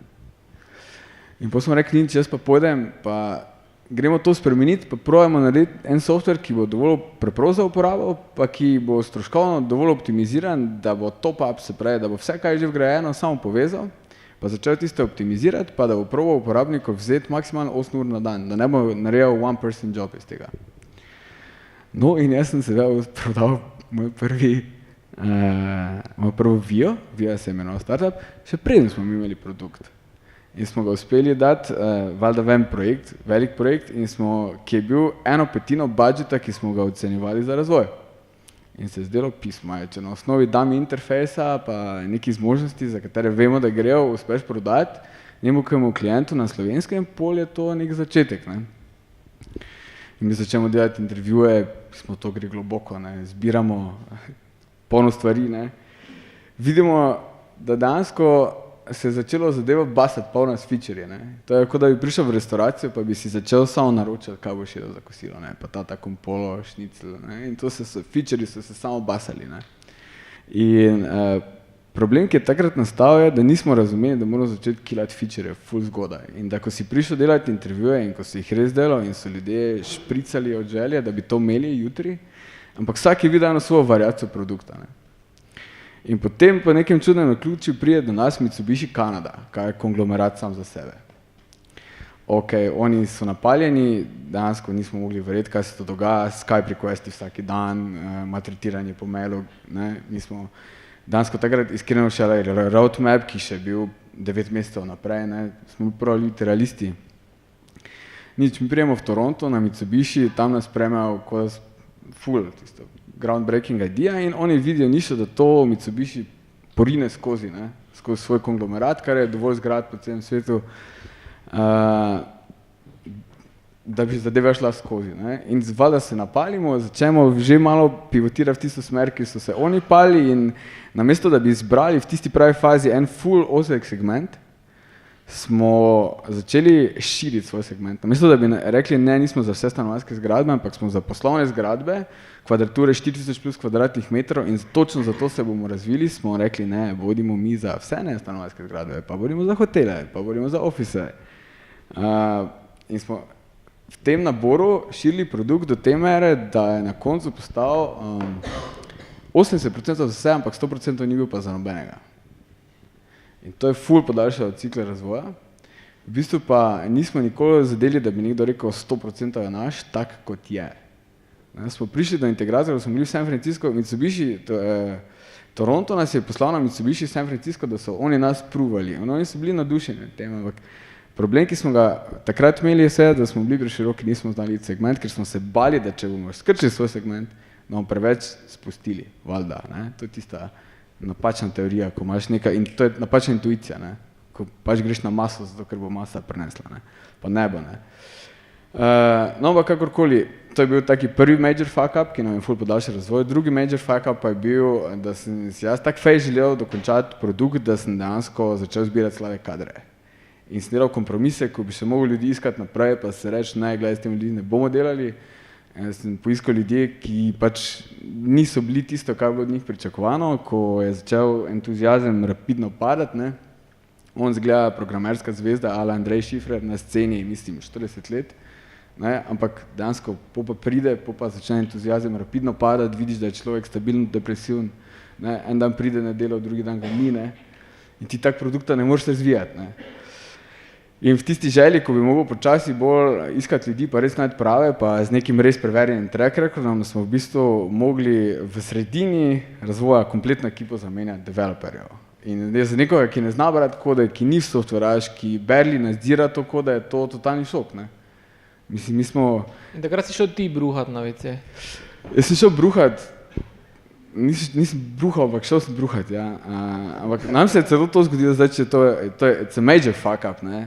In potem smo rekli, če jaz pa pojdem, pa gremo to spremeniti, pa probajmo narediti en software, ki bo dovolj preprost za uporabo, pa ki bo stroškovno dovolj optimiziran, da bo top-up, se pravi, da bo vse, kaj je že vgrajeno, samo povezal, pa začel tiste optimizirati, pa da bo probal uporabnikov vzeti maksimalno 8 ur na dan, da ne bo naredil one-person job iz tega. No in jaz sem seveda prodal moj prvo Vio se je imenoval startup, še preden smo imeli produkt. In smo ga uspeli dati, valjda ven projekt, velik projekt, ki je bil 1/5 budžeta, ki smo ga ocenjevali za razvoj. In se je zdelo pismo, če na osnovi dam interfejsa, pa neki zmožnosti, za katere vemo, da grejo, uspeš prodati, nekemu klientu na slovenskem polju je to nek začetek. Ne? In mi začnemo delati intervjuje, smo to gre globoko, ne? Zbiramo polno stvari. Ne? Vidimo, da dejansko se je začelo zadeva basati polno s featurji. To je kot da bi prišel v restauracijo, pa bi si začel samo naročati, kaj boš jedel za kosilo, ne? Pa ta polo, šnicl. Ne? In to featurji so se samo basali. Ne? In problem, ki je takrat nastal, je, da nismo razumeli, da moramo začeti kilati feature ful zgodaj. In da ko si prišel delati intervjuje in ko si jih res delal in so ljudje špricali od želje, da bi to imeli jutri, ampak vsak je videl eno svojo variacijo produkta. Ne? In potem po nekem čudnem naključju pride do nas Mitsubishi Canada, kaj je konglomerat sam za sebe. Ok, oni so napaljeni, dejansko nismo mogli verjeti, kaj se to dogaja, Skype requesti vsaki dan, maltretiranje po mailu, ne, nismo dejansko takrat iskreno šele roadmap, ki še bil 9 mesecev naprej, ne, smo pravi realisti. Nič, mi prijemo v Toronto na Mitsubishi, tam nas spremljajo kot full, tisto groundbreaking idea in oni vidijo nišo, da to Mitsubishi porine skozi svoj konglomerat, kar je dovolj zgrad po celem svetu, da bi zadeva šla skozi. Ne? In valjda se napalimo, začnemo že malo pivotirati v tisto smer, ki so se oni pali in namesto, da bi izbrali v tisti pravi fazi en full ozek segment, smo začeli širiti svoj segment. Namesto, da bi rekli, ne, nismo za vse stanovanjske zgradbe, ampak smo za poslovne zgradbe, kvadrature 4000 plus kvadratnih metrov in točno zato se bomo razvili, smo rekli, ne, bodimo mi za vse ne stanovanjske zgradbe, pa bodimo za hotele, pa bodimo za office. In smo v tem naboru širili produkt do te mere, da je na koncu postal 80% za vse, ampak 100% ni bil pa za nobenega. In to je ful podaljšalo cikle razvoja. V bistvu pa nismo nikoli zadeli, da bi nekdo rekel 100% je naš, tak kot je. Smo prišli do integratorjev, smo bili v San Francisco, Mitsubishi, Toronto nas je poslal na Mitsubishi San Francisco, da so oni nas pruvali. Oni so bili nadušeni tem, ampak problem, ki smo ga takrat imeli, je se, da smo bili preširoki, nismo znali segment, ker smo se bali, da če bomo skrčili svoj segment, da bomo preveč spustili, valjda. To je tista napačna teorija, ko imaš nekaj, in to je napačna intuicija, ne? Ko pač greš na maso, zato ker bo masa prenesla, ne? Pa ne bo. Ne? No, pa kakorkoli, to je bil taki prvi major fuck-up, ki nam je ful podaljšal razvoj. Drugi major fuck-up pa je bil, da sem si jaz tak fej želel dokončati produkt, da sem dejansko začel zbirati slabe kadre. In sem delal kompromise, ko bi se mogli ljudi iskati naprej, pa se reči, ne, gledaj, s tem ljudi ne bomo delali. Sem poiskal ljudje, ki pač niso bili tisto, kar bilo od njih pričakovano, ko je začel entuziazem rapidno padati, ne. On zgleda programerska zvezda, ala Andrej Šifrer na sceni, mislim, 40 let, ne, ampak dejansko pa pride, pa začne entuziazem rapidno padati, vidiš, da je človek stabilno depresiven, ne, en dan pride na delo, drugi dan ga ni, ne, in ti tak produkta ne moreš razvijati, ne. In v tisti želji, ko bi mogel počasi bolj iskati ljudi, pa res najti prave, pa z nekim res preverjenim track recordom, smo v bistvu mogli v sredini razvoja kompletno ekipo zamenjati developerjev. In za nekoga, ki ne zna brati kode, ki ni softveraš, ki barely nadzira to kode, je to totalni šok, ne. Mislim, mi smo... In takrat si šel ti bruhat na WC. Jaz sem šel bruhat, nisem bruhal, ampak šel sem bruhat, ja. Ampak nam se je celo to zgodilo, zdaj, če to je, it's a major fuck up, ne.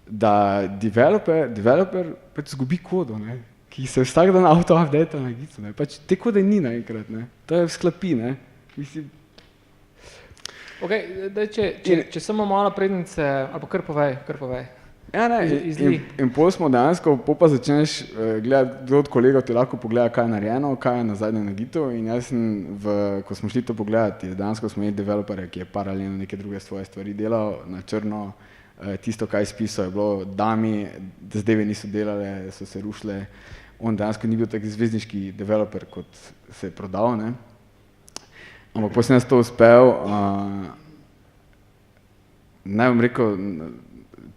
Da developer pač zgubi kodo, ne, ki se vsak dan auto-update na gicu, ne, pač te kode ni naenkrat, ne, to je v sklopi, ne, mislim. Ok, če samo malo prednice, ali pa kar povej. Ja, ne, in pol smo dejansko, pa začneš gledati, kdo od kolegov ti lahko pogleda, kaj je narejeno, kaj je na zadnjem na gitu, in jaz sem, ko smo šli to pogledati, dejansko smo imeli developerja, ki je paralelno neke druge svoje stvari delal, na črno, tisto, kaj spisal, je bilo dami, da zdaj niso delale, so se rušile, on dejansko ni bil tak zvezdniški developer, kot se je prodal, ne. Ampak potem sem jaz to uspel, ne bom rekel,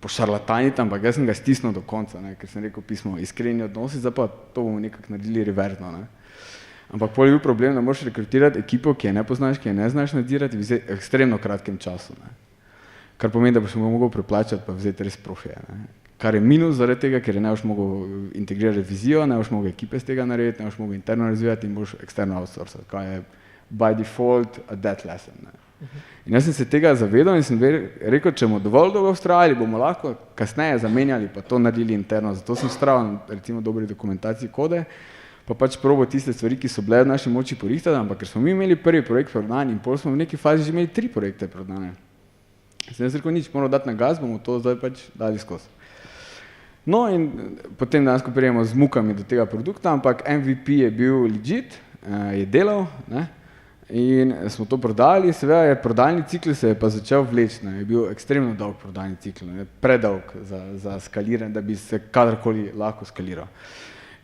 pošarlataniti, ampak jaz sem ga stisnil do konca, ne, ker sem rekel pismo, iskreni odnosi, zdaj pa to bomo nekako naredili reverzno, ne. Ampak pol je bil problem, da moraš rekrutirati ekipo, ki je ne poznaš, ki je ne znaš nadzirati v ekstremno kratkem času, ne. Kar pomeni, da boš ga mogel preplačati pa vzeti res profije, ne. Kar je minus zaradi tega, ker ne boš mogel integrirati vizijo, ne boš mogel ekipe z tega narediti, ne boš mogel interno razvijati in boš eksterno outsourcati, kaj je by default a dead lesson, ne. In jaz sem se tega zavedal in sem rekel, če bomo dovolj dolgo vztrajali, bomo lahko kasneje zamenjali pa to naredili interno, zato sem vztrajal na recimo dobri dokumentaciji kode, pa pač probo tiste stvari, ki so bile v naši moči porihtati, ampak ker smo mi imeli prvi projekt prodan in pol smo v neki fazi že imeli 3 projekte prodane. Sem jaz rekel, nič, moral dati na gas, bomo to zdaj pač dali skozi. No in potem dejansko prijemo z mukami do tega produkta, ampak MVP je bil legit, je delal, ne, in smo to prodali, seveda je prodajni cikl se je pa začel vleči, ne, je bil ekstremno dolg prodajni cikl, ne, predolg za skaliranje, da bi se kadarkoli lahko skaliral.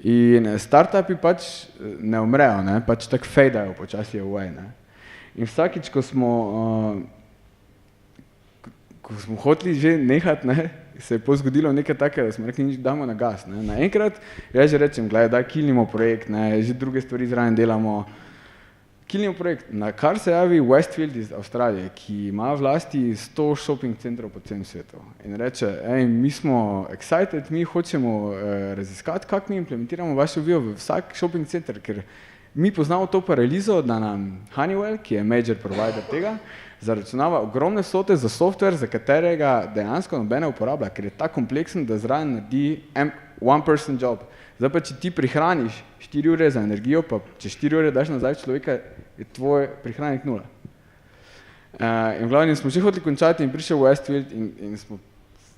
In startupi pač ne umrejo, ne, pač tako fejdajo počasi away, ne. In vsakič, ko smo hoteli že nehati, ne, se je zgodilo nekaj takega, da smo rekli, nič, damo na gas, ne. Naenkrat, jaz že rečem, gledaj, daj, kilnimo projekt, ne, že druge stvari zraven delamo, kilnimo projekt, na kar se javi Westfield iz Avstralije, ki ima vlasti 100 shopping centrov po celem svetu in reče, mi smo excited, mi hočemo raziskati, kako mi implementiramo vašo vijo v vsak shopping center, ker mi poznamo to paralizo, da nam Honeywell, ki je major provider tega, zaračunava ogromne vsote za software, za katerega dejansko nobene uporablja, ker je tako kompleksen, da zraven naredi one person job. Zdaj pa, če ti prihraniš 4 ure za energijo, pa če 4 ure daš nazaj človeka, je tvoj prihranek 0. In v glavnem smo že hoteli končati in prišel Westfield in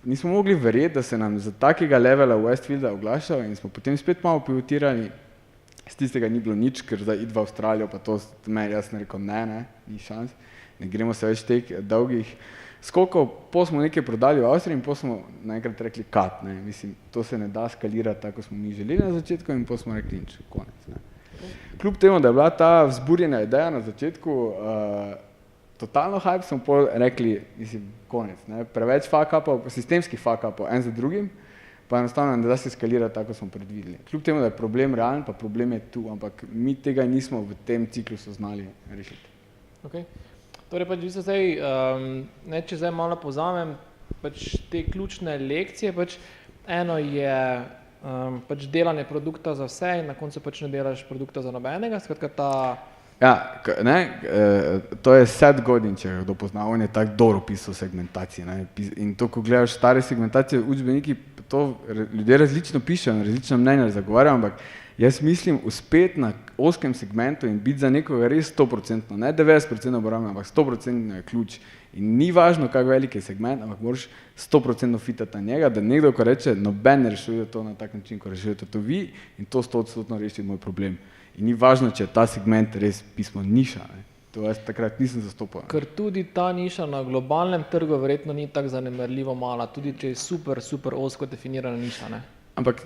nismo mogli verjeti, da se nam za takega levela Westfielda oglašal in smo potem spet malo pivotirali, z tistega ni bilo nič, ker zdaj id v Avstralijo, pa to meni jaz sem rekel, ne, ni šans. Ne gremo se več teh dolgih skokov, smo nekaj prodali v Avstriji in smo naenkrat rekli cut, ne, mislim, to se ne da skalirati tako, smo mi želeli na začetku in smo rekli nič, konec, ne. Kljub temu, da je bila ta vzburjena ideja na začetku totalno hype, smo pol rekli, mislim, konec, ne, preveč fuck-upov, sistemskih fuck-upov, en za drugim, pa enostavno ne da se skalirati tako, smo predvideli. Kljub temu, da je problem realen, pa problem je tu, ampak mi tega nismo v tem ciklusu znali rešiti. Okay. Torej, pač, zdaj, če zdaj malo povzamem, pač te ključne lekcije, pač eno je pač delanje produkta za vse in na koncu pač ne delaš produkta za nobenega, skratka ta Ja, to je Seth Godin, če ga kdo pozna, on je tako dobro pisal segmentacije. Ne? In to, ko gledaš stare segmentacije, učbeniki, to ljudje različno pišejo, različna mnenja zagovarjajo, ampak jaz mislim uspeti na oskem segmentu in biti za nekoga res 100%, ne 90% obrambno, ampak 100% je ključ. In ni važno, kako velik je segment, ampak moraš 100% fitati na njega, da nekdo, ko reče, noben ne rešuje to na tak način, ko rešujete to vi in to 100% reši moj problem. In ni važno, če je ta segment res pismo niša. Ne. To jaz takrat nisem zastopal. Ker tudi ta niša na globalnem trgu verjetno ni tako zanemarljivo mala, tudi če je super ozko definirana niša. Ne? Ampak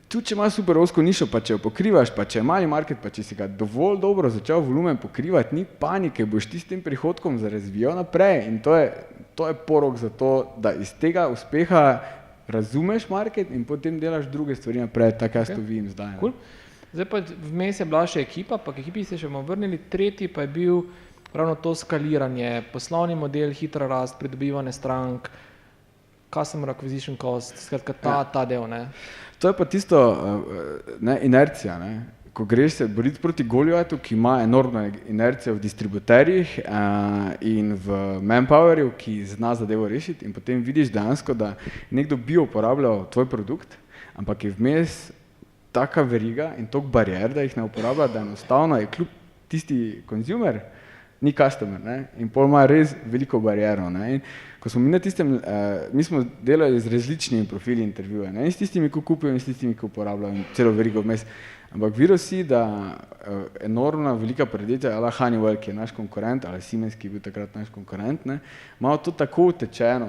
tudi če imaš super ozko nišo, pa če jo pokrivaš, pa če je mali market, pa če si ga dovolj dobro začel volumen pokrivati, ni panike, boš ti s tem prihodkom razvijal naprej. In to je porok za to, da iz tega uspeha razumeš market in potem delaš druge stvari naprej, tako jaz to vidim zdaj. Cool. Zdaj pa vmes je bila še ekipa, pa k ekipi se še bomo vrnili, tretji pa je bil ravno to skaliranje, poslovni model, hitra rast, pridobivanje strank, customer acquisition cost, skratka ta del. Ne. To je pa tisto inercija, ne. Ko greš se boriti proti Goliatu, ki ima enormno inercijo v distributerjih in v manpowerju, ki zna zadevo rešiti in potem vidiš dejansko, da nekdo bi uporabljal tvoj produkt, ampak je vmes taka veriga in toliko barijer, da jih ne uporablja, da enostavno je kljub tisti consumer, ni customer, ne? In pol ima res veliko barijero. In ko smo mi na tistem, mi smo delali z različnimi profili intervjuje, ne? In s tistimi, ki kupujo in s tistimi, ki uporabljajo in celo verigo vmes. Ampak videl si, da enormna velika podjetja, ali Honeywell, ki je naš konkurent, ali Siemens, ki je bil takrat naš konkurent, ne? Imajo to tako utečeno.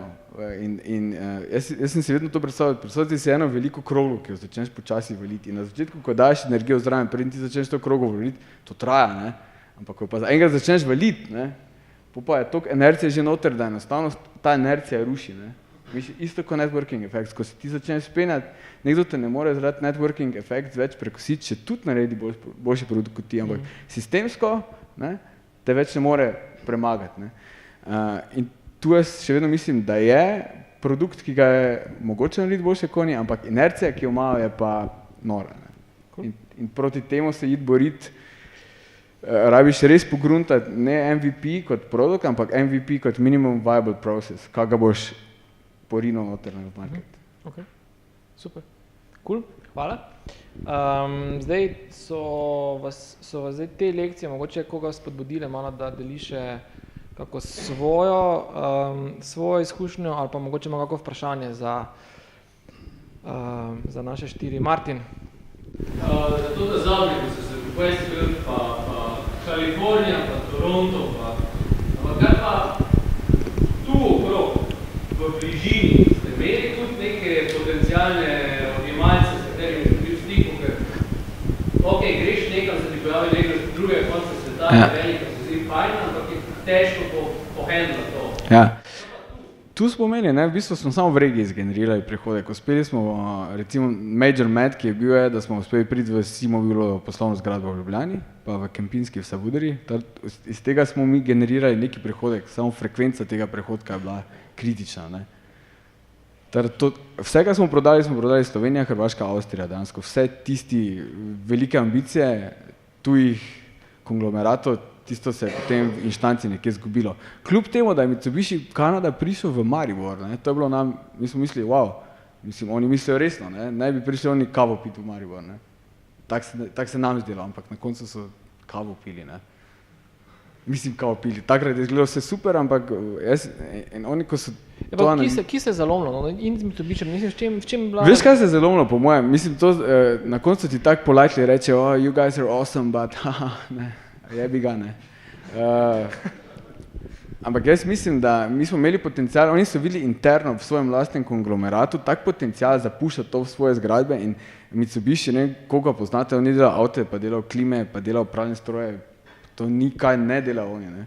In jaz sem si vedno to predstavljati si eno veliko kroglo, ki jo začneš počasi valiti. In na začetku, ko daš energijo zraven, preden ti začneš to kroglo valiti, to traja, ne? Ampak ko pa enkrat začneš valiti, ne? Pa je toliko inercije že noter, da enostavno ta inercija ruši, ne? Isto kot networking efekt, ko se ti začneš spenjati, nekdo te ne more zaradi networking efekt več prekositi, če tudi naredi boljši produkt kot ti, ampak sistemsko, ne, te več ne more premagati. Ne. In tu jaz še vedno mislim, da je produkt, ki ga je mogoče narediti boljše kot oni, ampak inercija, ki jo imajo, je pa nora. Ne. In proti temu se iti boriti, rabiš res pogruntati ne MVP kot produkt, ampak MVP kot minimum viable process, kaj ga boš porino noter na market. Ok, super. Cool, hvala. Zdaj so vas zdaj te lekcije mogoče koga spodbudile malo, da deli še kako svojo izkušnjo ali pa mogoče ima kako vprašanje za naše štiri. Martin. Zato da zadnje, ko so se Westfield, pa Kalifornija, pa Toronto, ampak kaj pa tu okrog, v bližini, ste imeli tudi neke potencijalne odjemalce, s katerimi ste bili v stiku, ker ok, greš nekam, se ti pojavi nekaj druge konca sveta, je velika, se zdi fajn, ampak je težko pohendla to. Ja. Tu smo imeli, ne, v bistvu smo samo v regiji zgenerirali prihodek. Uspeli smo, recimo Major Med, ki je bil, da smo uspeli priti v Simovilovo poslovno zgradbo v Ljubljani, pa v Kempinski v Savudari. Iz tega smo mi generirali neki prihodek, samo frekvenca tega prihodka je bila kritična. Ne. Vse, kar smo prodali Slovenija, Hrvaška, Avstrija, dejansko vse tisti velike ambicije tujih konglomeratov, tisto se je potem v inštanci nekje zgubilo. Kljub temu, da je Mitsubishi Kanada prišel v Maribor, ne, to je bilo nam, mi smo mislili, wow, mislim, oni mislijo resno, ne bi prišli oni kavo piti v Maribor, ne. Tak se nam zdelo, ampak na koncu so kavo pili, ne. Mislim, kavo pili. Takrat je izgledalo vse super, ampak in oni, ko so to... Ki se je zalomilo, no, in z Mitsubishijem, mislim, v čem bila... Veš, kaj se je zalomilo, po mojem? Mislim, to na koncu ti tako politely reče, oh, you guys are awesome, but haha, ne. Jebi ga, ne. Ampak jaz mislim, da mi smo imeli potencial, oni so videli interno v svojem lastnem konglomeratu tak potencial zapuščati to v svoje zgradbe in Mitsubishi, ne, koga poznate, on ni delal avte, pa delal klime, pa delal pralne stroje, to nikaj ne delal oni, ne.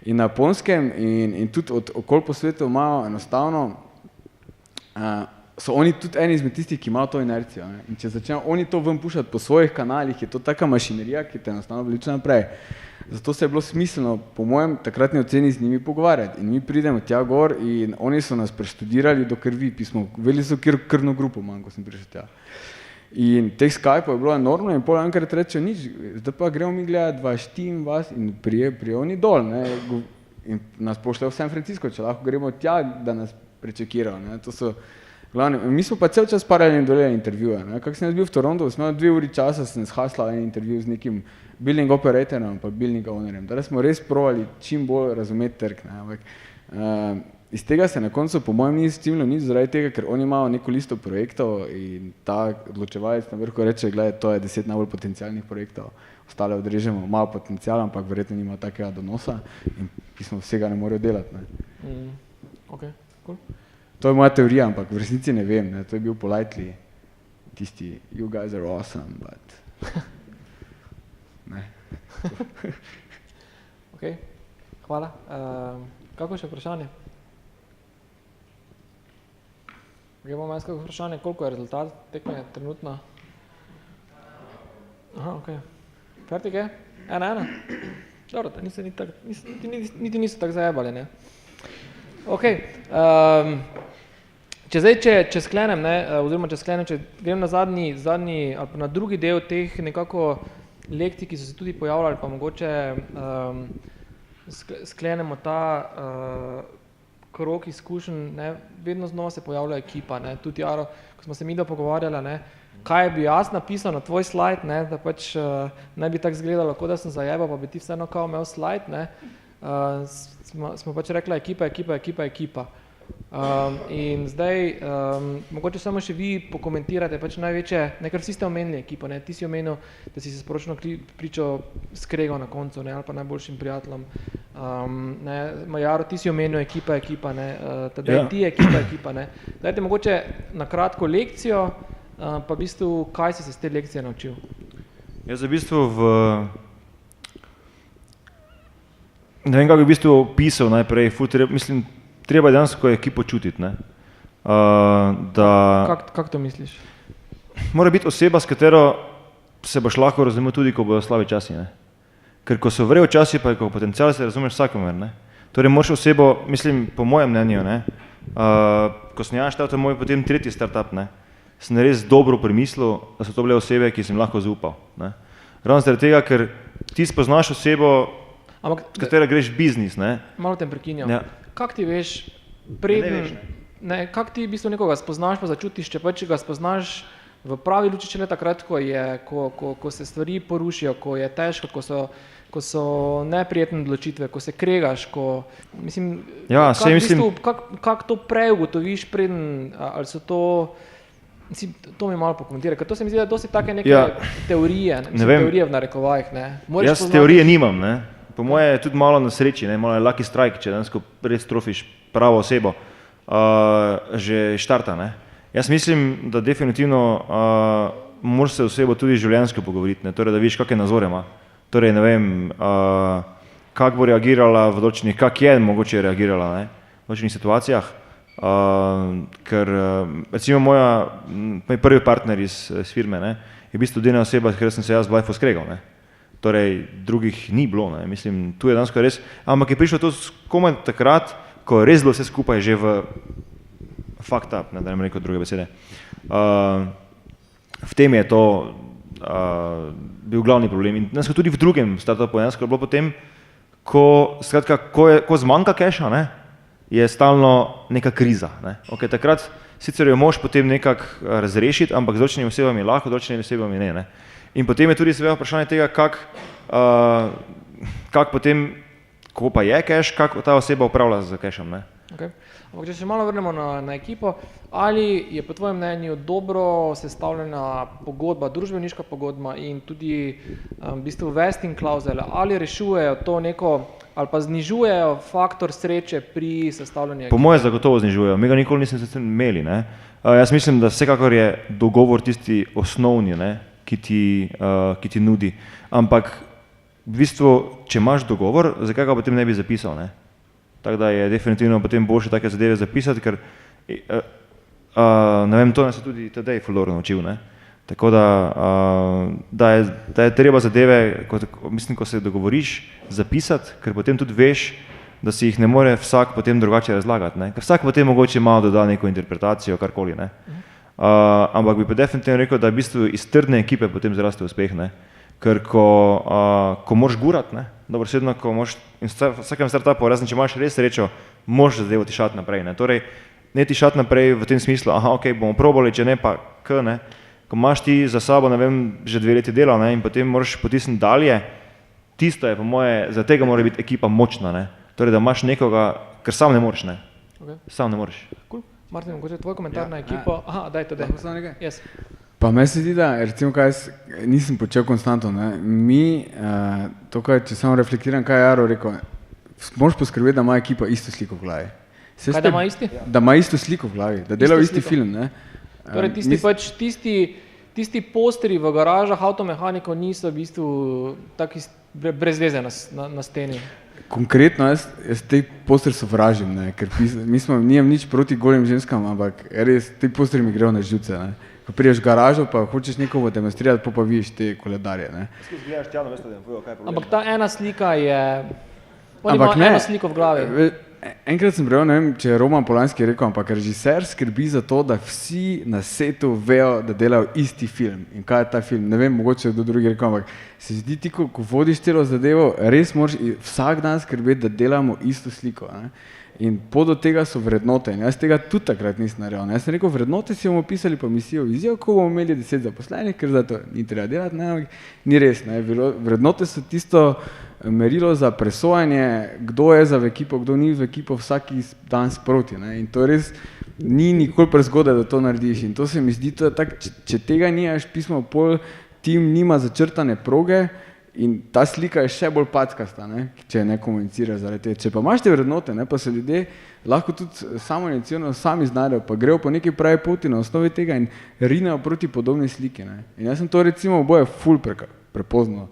In na Japonskem in tudi okoli po svetu imajo enostavno, so oni tudi eni izmed tistih, ki imajo to inercijo. Ne? In če začnejo oni to ven pušati po svojih kanalih, je to taka mašinerija, ki te enostavno vleče naprej. Zato se je bilo smiselno, po mojem takratni oceni, z njimi pogovarjati. In mi pridemo tja gor in oni so nas preštudirali do krvi, pismo, vedeli so krvno grupo manj, ko sem prišel tja. In teh Skypeov je bilo enormno in pol enkrat rečejo nič, zdaj pa gremo mi gledati vaš tim vas in prije oni dol, ne, in nas pošljejo v San Francisco, če lahko gremo tja, da nas prečekirajo, ne, to so glavni. Mi smo pa cel čas paralelno delali intervjuje, ne, kak sem jaz bil v Torontu, smo 2 uri časa, sem zhaslal en intervju z nekim building operatorjem pa building ownerjem, da smo res provali čim bolj razumeti trg, ne, ampak iz tega se na koncu po mojem ni stimlo nič zaradi tega, ker oni imajo neko listo projektov in ta odločevalec na vrhu reče, gledaj, to je 10 najbolj potencialnih projektov, ostale odrežemo, malo potenciala, ampak verjetno nima takega donosa in pismo vsega ne morejo delati. Ne. Okay, cool. To je moja teorija, ampak v resnici ne vem, ne. To je bil politely tisti, you guys are awesome, but ne. Ok, hvala. Kako še vprašanje? Gremo malo kako vprašanje, koliko je rezultat tekme trenutno? Aha, ok. Fertik je? 1-1? Dobro, niti niso tako zajebali, ne? Ok, če sklenem, ne, oziroma če grem na zadnji, ali pa na drugi del teh nekako lekcij, ki so se tudi pojavljali, pa mogoče sklenemo ta krog izkušenj, ne, vedno znova se pojavlja ekipa, ne, tudi Jaro, ko smo se mi pogovarjali, ne, kaj bi jaz napisal na tvoj slajd, ne, da pač ne bi tako izgledalo, kot da sem zajebal, pa bi ti vseeno kao imel slajd, ne, smo pač rekla ekipa. In zdaj, mogoče samo še vi pokomentirate, pač največje, nekaj vsi ste omenili ekipo, ne, ti si omenil, da si se sporočno pričal s Kregom na koncu, ne, ali pa najboljšim prijateljem, ne, Jaro, ti si omenil ekipa, ne, Tadej, ti ekipa, ne, dajte mogoče na kratko lekcijo, pa v bistvu, kaj si se z te lekcije naučil? Jaz v bistvu ne vem, kako bi v bistvu opisal najprej, mislim, treba je dejansko ekipo čutiti, ne. Kako to misliš? Mora biti oseba, s katero se boš lahko razumel tudi, ko bodo slabi časi, ne. Ker ko so vrejo časi, pa ko potencial se razumeš vsakomer, ne. Torej moraš osebo, mislim, po mojem mnenju, ne, ko sem štel, to je moj potem tretji startup, ne, sem res dobro premislil, da so to bile osebe, ki sem lahko zaupal, ne. Ravno zaradi tega, ker ti spoznaš osebo, s katero greš biznis, ne. Malo tem prekinjam. Ja. Kako ti veš, kako ti v bistvu nekoga spoznaš, pa začutiš, če pač ga spoznaš v pravi luči šele takrat, ko se stvari porušijo, ko je težko, ko so neprijetne odločitve, ko se kregaš, mislim, kako to prej ugotoviš, preden, ali so to, mislim, to mi malo pokomentira, ker to se mi zdi, da dosti take neke teorije, teorije v narekovajih, ne. Jaz teorije nimam, ne. Po moje je tudi malo na sreči, ne, malo je lucky strike, če dejansko res trofiš pravo osebo, že štarta, ne. Jaz mislim, da definitivno moraš se osebo tudi življenjsko pogovoriti, ne, torej da vidiš, kakšne nazore ima. Torej, ne vem, kako bo reagirala v določenih, kako je mogoče reagirala, ne, v določenih situacijah, ker recimo moj prvi partner iz firme, ne, je v bistvu edina oseba, s katero sem se jaz v lifeu skregal, ne. Torej, drugih ni bilo, ne, mislim, tu je dejansko res, ampak je prišlo to komaj takrat, ko je res bilo vse skupaj že v fucked up, ne, da ne bom rekel druge besede. V tem je to bil glavni problem in dejansko tudi v drugem startupu dejansko je bilo potem, ko zmanjka keša, ne, je stalno neka kriza, ne. Ok, takrat sicer jo moš potem nekako razrešiti, ampak z določenimi osebami lahko, z določenimi osebami ne. In potem je tudi seveda vprašanje tega, kako potem, ko pa je keš, kako ta oseba upravlja z kešem, ne. Okay. Ampak če se malo vrnemo na ekipo, ali je po tvojem mnenju dobro sestavljena pogodba, družbeniška pogodba in tudi v bistvu vesting klauzule, ali rešujejo to neko, ali pa znižujejo faktor sreče pri sestavljanju ekipe? Po moje zagotovo znižujejo, mi ga nikoli nisem se imeli, ne. Jaz mislim, da vsekakor je dogovor tisti osnovni, ne, ki ti nudi, ampak v bistvu, če imaš dogovor, zakaj ga potem ne bi zapisal, ne? Tako da je definitivno potem boljše take zadeve zapisati, ker, ne vem, to nas je tudi Tadej Fulor naučil, ne? Tako da je treba zadeve, mislim, ko se dogovoriš, zapisati, ker potem tudi veš, da si jih ne more vsak potem drugače razlagati, ne? Ker vsak potem mogoče malo doda neko interpretacijo, karkoli, ne? ampak bi pa definitivno rekel, da v bistvu iz trdne ekipe potem zraste uspeh, ne. Ker ko moraš gurat, ne, dobrosedno, ko moraš, in v vsakem startupu, razen če imaš res srečo, moraš zadevo tišati naprej, ne. Torej, ne tišati naprej v tem smislu, ok, bomo probali, če ne pa ne. Ko imaš ti za sabo, ne vem, že 2 leti dela, ne, in potem moraš potisniti dalje, tisto je po moje, za tega mora biti ekipa močna, ne. Torej, da imaš nekoga, ker sam ne moreš, ne. Okay. Sam ne moreš. Cool. Martin, mogoče tvoj komentar na ekipo. Aha, daj to, daj. Lahko samo nekaj? Yes. Pa meni se zdi, da recimo, kaj jaz nisem počel konstantno, ne. Mi, to, če samo reflektiram, kaj je Jaro rekel, moraš poskrbeti, da ima ekipa isto sliko v glavi. Kaj da ima isti? Da ima isto sliko v glavi, da dela isti film, ne. Torej tisti posteri v garažah avtomehanikov niso v bistvu taki brez veze na steni. Konkretno jaz te poster sovražim, ne, ker nimam nič proti golim ženskam, ampak res te posteri mi grejo na živce, ne. Ko priješ v garažo, pa hočeš nekomu demonstrirati, pa vidiš te koledarje, ne. Ampak ta ena slika je, on ima eno sliko v glavi. Enkrat sem bral, ne vem, če je Roman Polanski rekel, ampak režiser skrbi za to, da vsi na setu vejo, da delajo isti film. In kaj je ta film? Ne vem, mogoče je kdo drugi rekel, ampak se zdi ti, ko vodiš celo zadevo, res moraš vsak dan skrbeti, da delamo isto sliko, ne. In pot do tega so vrednote. In jaz tega tudi takrat nisem naredil. Jaz sem rekel, vrednote si bomo pisali pa misijo, vizijo, ko bomo imeli 10 zaposlenih, ker zato ni treba delati, ne, ni res, ne. Vrednote so tisto merilo za presojanje, kdo je za v ekipo, kdo ni v ekipo vsak dan sproti, ne. In to res ni nikoli prezgodaj, da to narediš. In to se mi zdi, to je tako, če tega nimaš, pismo pol, tim nima začrtane proge, in ta slika je še bolj packasta, ne, če ne komuniciraš zaradi tega. Če pa imaš te vrednote, ne, pa se ljudje lahko tudi samoiniciativno sami znajdejo, pa grejo po neki pravi poti na osnovi tega in rinejo proti podobni sliki, ne. In jaz sem to recimo oboje ful prepozno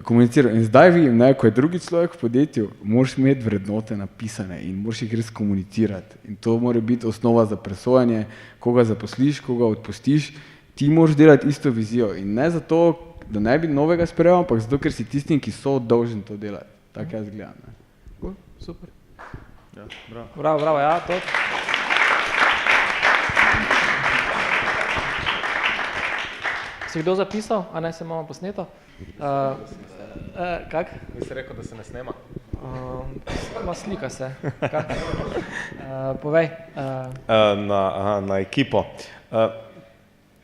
komuniciral. In zdaj vidim, ne, ko je drugi človek v podjetju, moraš imeti vrednote napisane in moraš jih res komunicirati. In to mora biti osnova za presojanje, koga zaposliš, koga odpustiš, ti moraš delati isto vizijo. In ne zato, da ne bi novega sprejel, ampak zato, ker si tistim, ki so dolžni to delati. Tako jaz gledam, ne. Cool, super. Ja, bravo. Bravo, ja, to. Si kdo zapisal, a ne se imamo posneto? Kak? Nisi rekel, da se ne snema? Ma slika se. Povej. Na ekipo.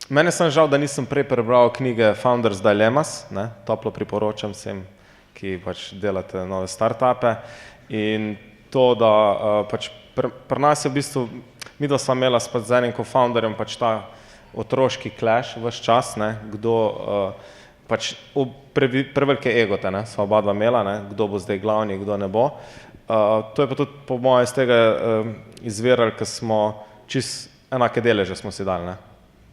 Mene sem žal, da nisem prej prebral knjige Founders Dilemmas, ne, toplo priporočam vsem, ki pač delate nove startupe. In to, da pač pri nas je v bistvu, midva sva imela z enim co-founderjem pač ta otroški clash ves čas, ne, kdo pač prevelike egote, ne, sva oba dva imela, ne, kdo bo zdaj glavni, kdo ne bo. To je pa tudi po moje iz tega izvirali, ker smo čist enake deleže smo si dali, ne.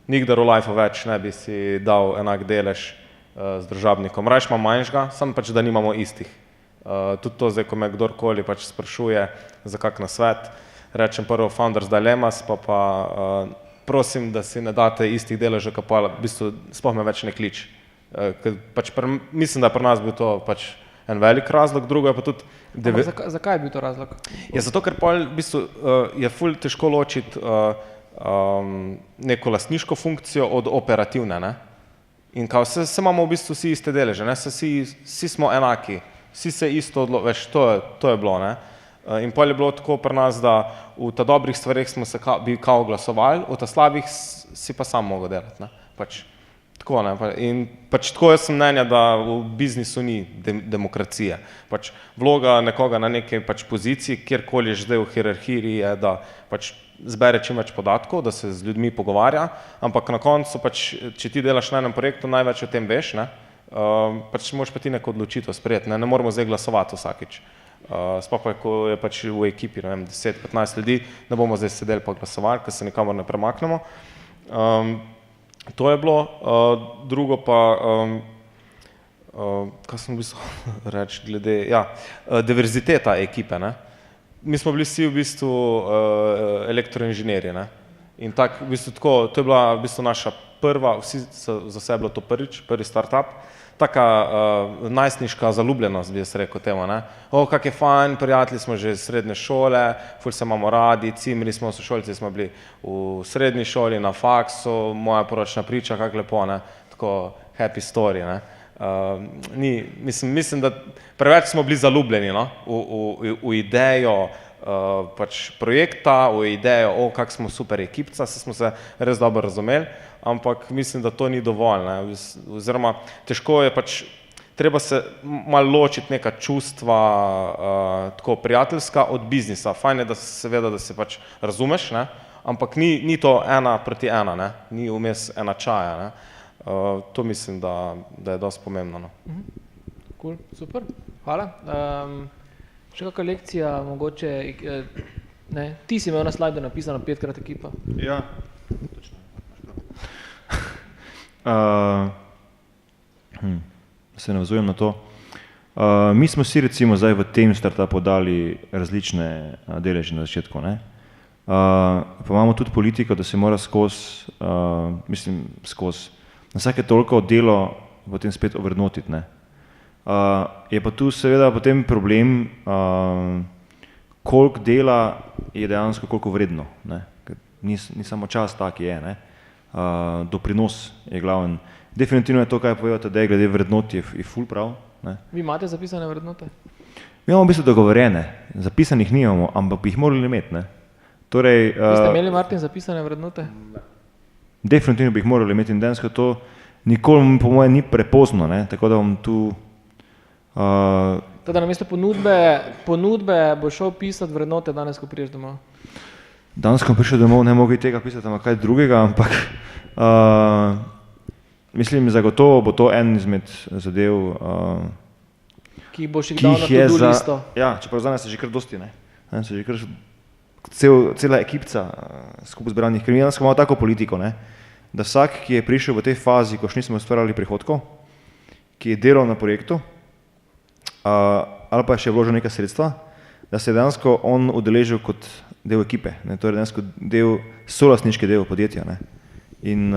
Nikdar v lifeu več ne bi si dal enak delež z družabnikom. Rajš imam manjšega, samo pač, da nimamo istih. Tudi to zdaj, ko me kdorkoli pač sprašuje za kak nasvet, rečem prvo Founders Dilemmas, pa prosim, da si ne date istih deležev, ka pa v bistvu sploh me več ne klič. Pač mislim, da je pri nas bil to pač en velik razlog, drugo je pa tudi... Zakaj je bil to razlog? Ja, zato, ker pa v bistvu je ful težko ločiti neko lastniško funkcijo od operativne, ne. In kao, se imamo v bistvu vsi iste deleže, ne, vsi smo enaki, vsi se isto veš, to je bilo, ne. In pol je bilo tako pri nas, da v ta dobrih stvareh smo se bi kao glasovali, v ta slabih si pa sam mogel delati, ne. Pač tako, ne. In pač tako jaz sem mnenja, da v biznisu ni demokracije. Pač vloga nekoga na neki pač poziciji, kjerkoli že zdaj v hierarhiji je, da pač zbere čim več podatkov, da se z ljudmi pogovarja, ampak na koncu pač, če ti delaš na enem projektu, največ o tem veš, ne, pač moraš pa ti neko odločitev sprejeti, ne moramo zdaj glasovati vsakič. Sploh pa, ko je pač v ekipi, ne vem, 10-15 ljudi, ne bomo zdaj sedeli pa glasovali, ker se nikamor ne premaknemo. To je bilo, drugo pa, kaj sem v bistvu reči glede, ja, diverziteta ekipe, ne. Mi smo bili vsi v bistvu elektroinženirji, ne. In tako, v bistvu tako, to je bila v bistvu naša prva, vsi za sebe bilo to prvi startup, taka najstniška zaljubljenost, bi jaz rekel temu, ne. Kak je fajn, prijatelji smo že iz srednje šole, ful se imamo radi, cimili smo, sošolci smo bili v srednji šoli, na faksu, moja poročna priča, kak lepo, ne, tako happy story, ne. Mislim, da preveč smo bili zaljubljeni, no, v idejo pač projekta, v idejo, kak smo super ekipca, se smo se res dobro razumeli, ampak mislim, da to ni dovolj, ne, oziroma težko je pač, treba se malo ločiti neka čustva tako prijateljska od biznisa. Fajn je, da seveda, da se pač razumeš, ne, ampak ni to 1:1, ne, ni vmes enačaja, ne. To mislim, da je dosti pomembno, no. Cool, super, hvala. Še kakšna lekcija, mogoče, ne, ti si imel na slajdu napisano 5x ekipa. Ja, točno. Se navazujem na to. Mi smo si recimo zdaj v tem startupu dali različne deleže na začetku, ne. Pa imamo tudi politiko, da se mora skozi, na vsake toliko delo potem spet ovrednotiti, ne. Je pa tu seveda potem problem, koliko dela je dejansko koliko vredno, ne. Ker ni samo čas tak je, ne. Doprinos je glaven. Definitivno je to, kaj povedate, da je glede vrednot je ful prav, ne. Vi imate zapisane vrednote? Mi imamo v bistvu dogovorjene, zapisanih nimamo, ampak bi jih morali imeti, ne. Torej, Vi ste imeli, Martin, zapisane vrednote? Definitivno bi jih morali imeti in dejansko to nikoli po mojem ni prepozno, ne, tako da bom tu Teda namesto ponudbe bo šel pisati vrednote danes, ko priješ domov? Danes, ko prišel domov, ne mogi tega pisati, ampak kaj drugega, ampak mislim, zagotovo bo to en izmed zadev, ki jih boš jih dal na to-do listo. Ja, čeprav danes se že kar dosti, ne. Se že kar cela ekipca skupaj zbranih, ker mi danes imamo tako politiko, ne, da vsak, ki je prišel v tej fazi, ko še nismo ustvarjali prihodkov, ki je delal na projektu, ali pa je še vložil neka sredstva, da se je dejansko on udeležil kot del ekipe, ne, to je dejansko solastniški del podjetja, ne. In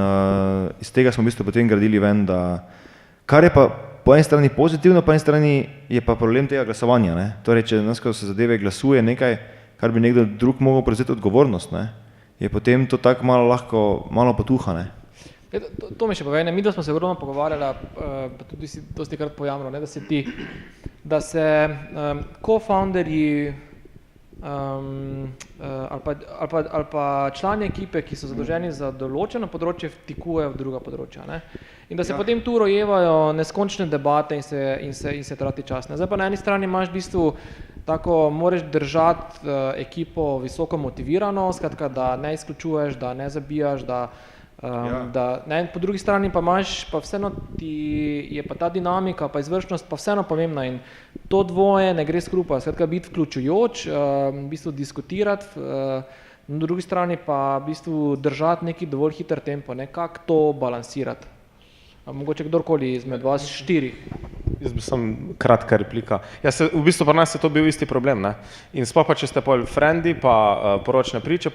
iz tega smo v bistvu potem gradili ven, da, kar je pa po eni strani pozitivno, po eni strani je pa problem tega glasovanja, ne. Torej, če dejansko se zadeve glasuje nekaj, kar bi nekdo drug mogel prevzeti odgovornost, ne, je potem to tako malo potuha, ne. To mi še povej, mi da smo se ogromno pogovarjali, pa tudi si dosti krat pojamro, ne, da se co-founderji ali pa člani ekipe, ki so zadolženi za določeno področje, vtikujejo v druga področja, ne. In da se potem tu rojevajo neskončne debate in se trati čas, ne. Zdaj pa na eni strani imaš v bistvu tako, moraš držati ekipo visoko motivirano, skratka, da ne izključuješ, da ne zabijaš, po drugi strani pa imaš, pa vseeno je pa ta dinamika, pa izvršnost pa vseeno pomembna in to dvoje ne gre skupaj, skratka biti vključujoč, v bistvu diskutirati, na drugi strani pa v bistvu držati neki dovolj hiter tempo, ne, kako to balansirati. Mogoče kdorkoli izmed vas 4. Jaz bi sem kratka replika. Ja, v bistvu pri nas je to bil isti problem, ne. In sploh pa, če ste pol frendi, pa poročne priče,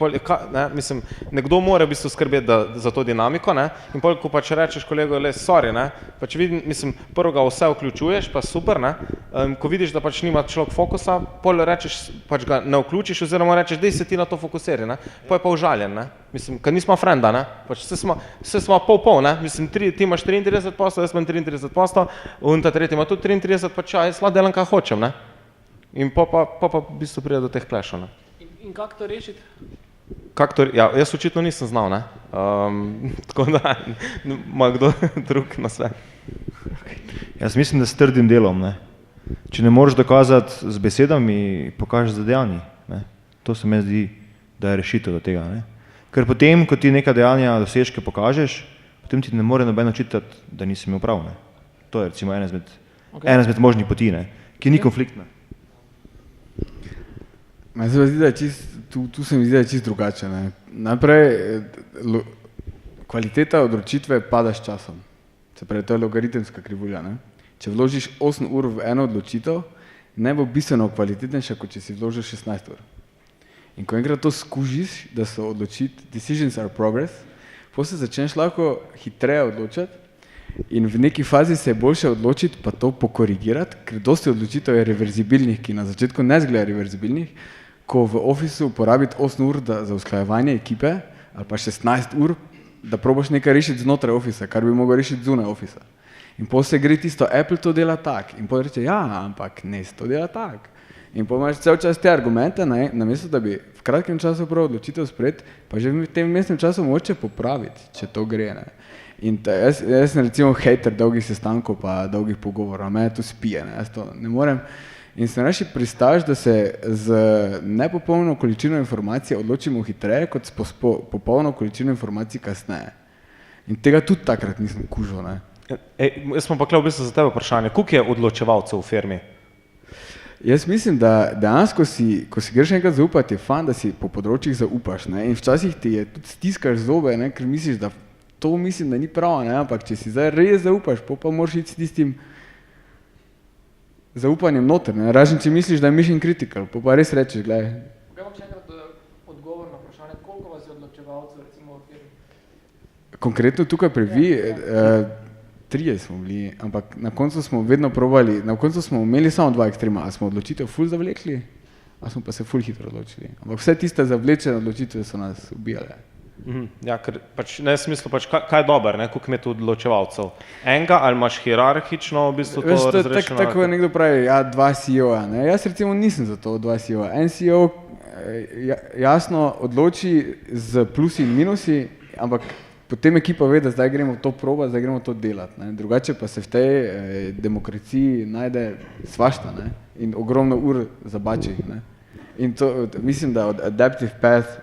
mislim, nekdo mora v bistvu skrbeti za to dinamiko, ne. In pol, ko pač rečeš kolegu, sorry, ne, pač vidim, mislim, prvo ga vse vključuješ, pa super, ne. Ko vidiš, da pač nima človek fokusa, pol rečeš, pač ga ne vključiš, oziroma rečeš, dej se ti na to fokusiri, ne. Pol je pa užaljen, ne. Mislim, ker nismo frenda, ne. Pač vse smo pol, ne. Mislim, ti imaš 33%, jaz imam 33%, in ta tretji ima tudi 33%, pač jaz lahko delam, kaj hočem, ne. In pa v bistvu pride do teh klešov, ne. In kako to rešiti? Ja, jaz očitno nisem znal, ne. Tako da, ima kdo drug na svet. Jaz mislim, da s trdim delom, ne. Če ne moreš dokazati z besedami, pokažeš z dejanji, ne. To se mi zdi, da je rešitev do tega, ne. Ker potem, ko ti neka dejanja, dosežke pokažeš, potem ti ne more noben očitati, da nisi imel prav, ne. To je recimo ena izmed možnih poti, ne, ki ni konfliktna. Tu se mi zdi, da je čisto drugače, ne. Najprej, kvaliteta odločitve pada s časom. Se pravi, to je logaritemska krivulja, ne. Če vložiš 8 ur v eno odločitev, ne bo bistveno kvalitetnejša, kot če si vložil 16 ur. In ko enkrat to skužiš, da so decisions are progress, potem se začneš lahko hitreje odločati in v neki fazi se je boljše odločiti pa to pokorigirati, ker dosti odločitev je reverzibilnih, ki na začetku ne zgleda reverzibilnih, ko v ofisu uporabiti 8 ur za usklajevanje ekipe ali pa 16 ur, da probaš nekaj rešiti znotraj ofisa, kar bi mogel rešiti zunaj ofisa. In potem se gre tisto, Apple to dela tak in potem reče, ja, ampak ne, to dela tak. In potem imaš cel čas te argumente, namesto da bi v kratkem času prav odločitev sprejeti, pa že v tem mestnem času mogoče popraviti, če to gre. Ne. In jaz sem recimo hejter dolgih sestankov pa dolgih pogovorov, mene to spije, ne. Jaz to ne morem. In sem reči pristaš, da se z nepopolno količino informacije odločimo hitreje, kot s popolno količino informacij kasneje. In tega tudi takrat nisem kužil. Ne. Jaz smo pa v bistvu za tebe vprašanje, koliko je odločevalcev v firmi? Jaz mislim, da dejansko ko si greš enkrat zaupati, je fajn, da si po področjih zaupaš. Ne? In včasih ti je tudi stiskaš zobe, ne? Ker misliš, da to mislim, da ni prav, ne? Ampak če si zdaj res zaupaš, pa moraš iti s tistim zaupanjem noter, ne? Razen če misliš, da je mission critical, pa res rečeš, gledaj. Kaj vam še enkrat odgovor na vprašanje, koliko vas je odločevalcev recimo v firmi? Konkretno tukaj pri vi, 3 smo bili, ampak na koncu smo vedno probali, na koncu smo imeli samo 2 ekstrema, a smo odločitev ful zavlekli, a smo pa se ful hitro odločili. Ampak vse tiste zavlečene odločitve so nas ubijale. Ja, ker pač ne smislu, pač kaj je dober, ne, koliko je tu odločevalcev? Enega ali imaš hierarhično v bistvu to razrešeno? Tako nekdo pravi, ja, 2 CEO-ja, ne, jaz recimo nisem za to 2 CEO-ja. En CEO jasno odloči z plusi in minusi, ampak potem ekipa ve, da zdaj gremo to probati, zdaj gremo to delati. Ne. Drugače pa se v tej demokraciji najde svašta, ne, in ogromno ur zabači. Ne. In to, mislim, da od Adaptive Path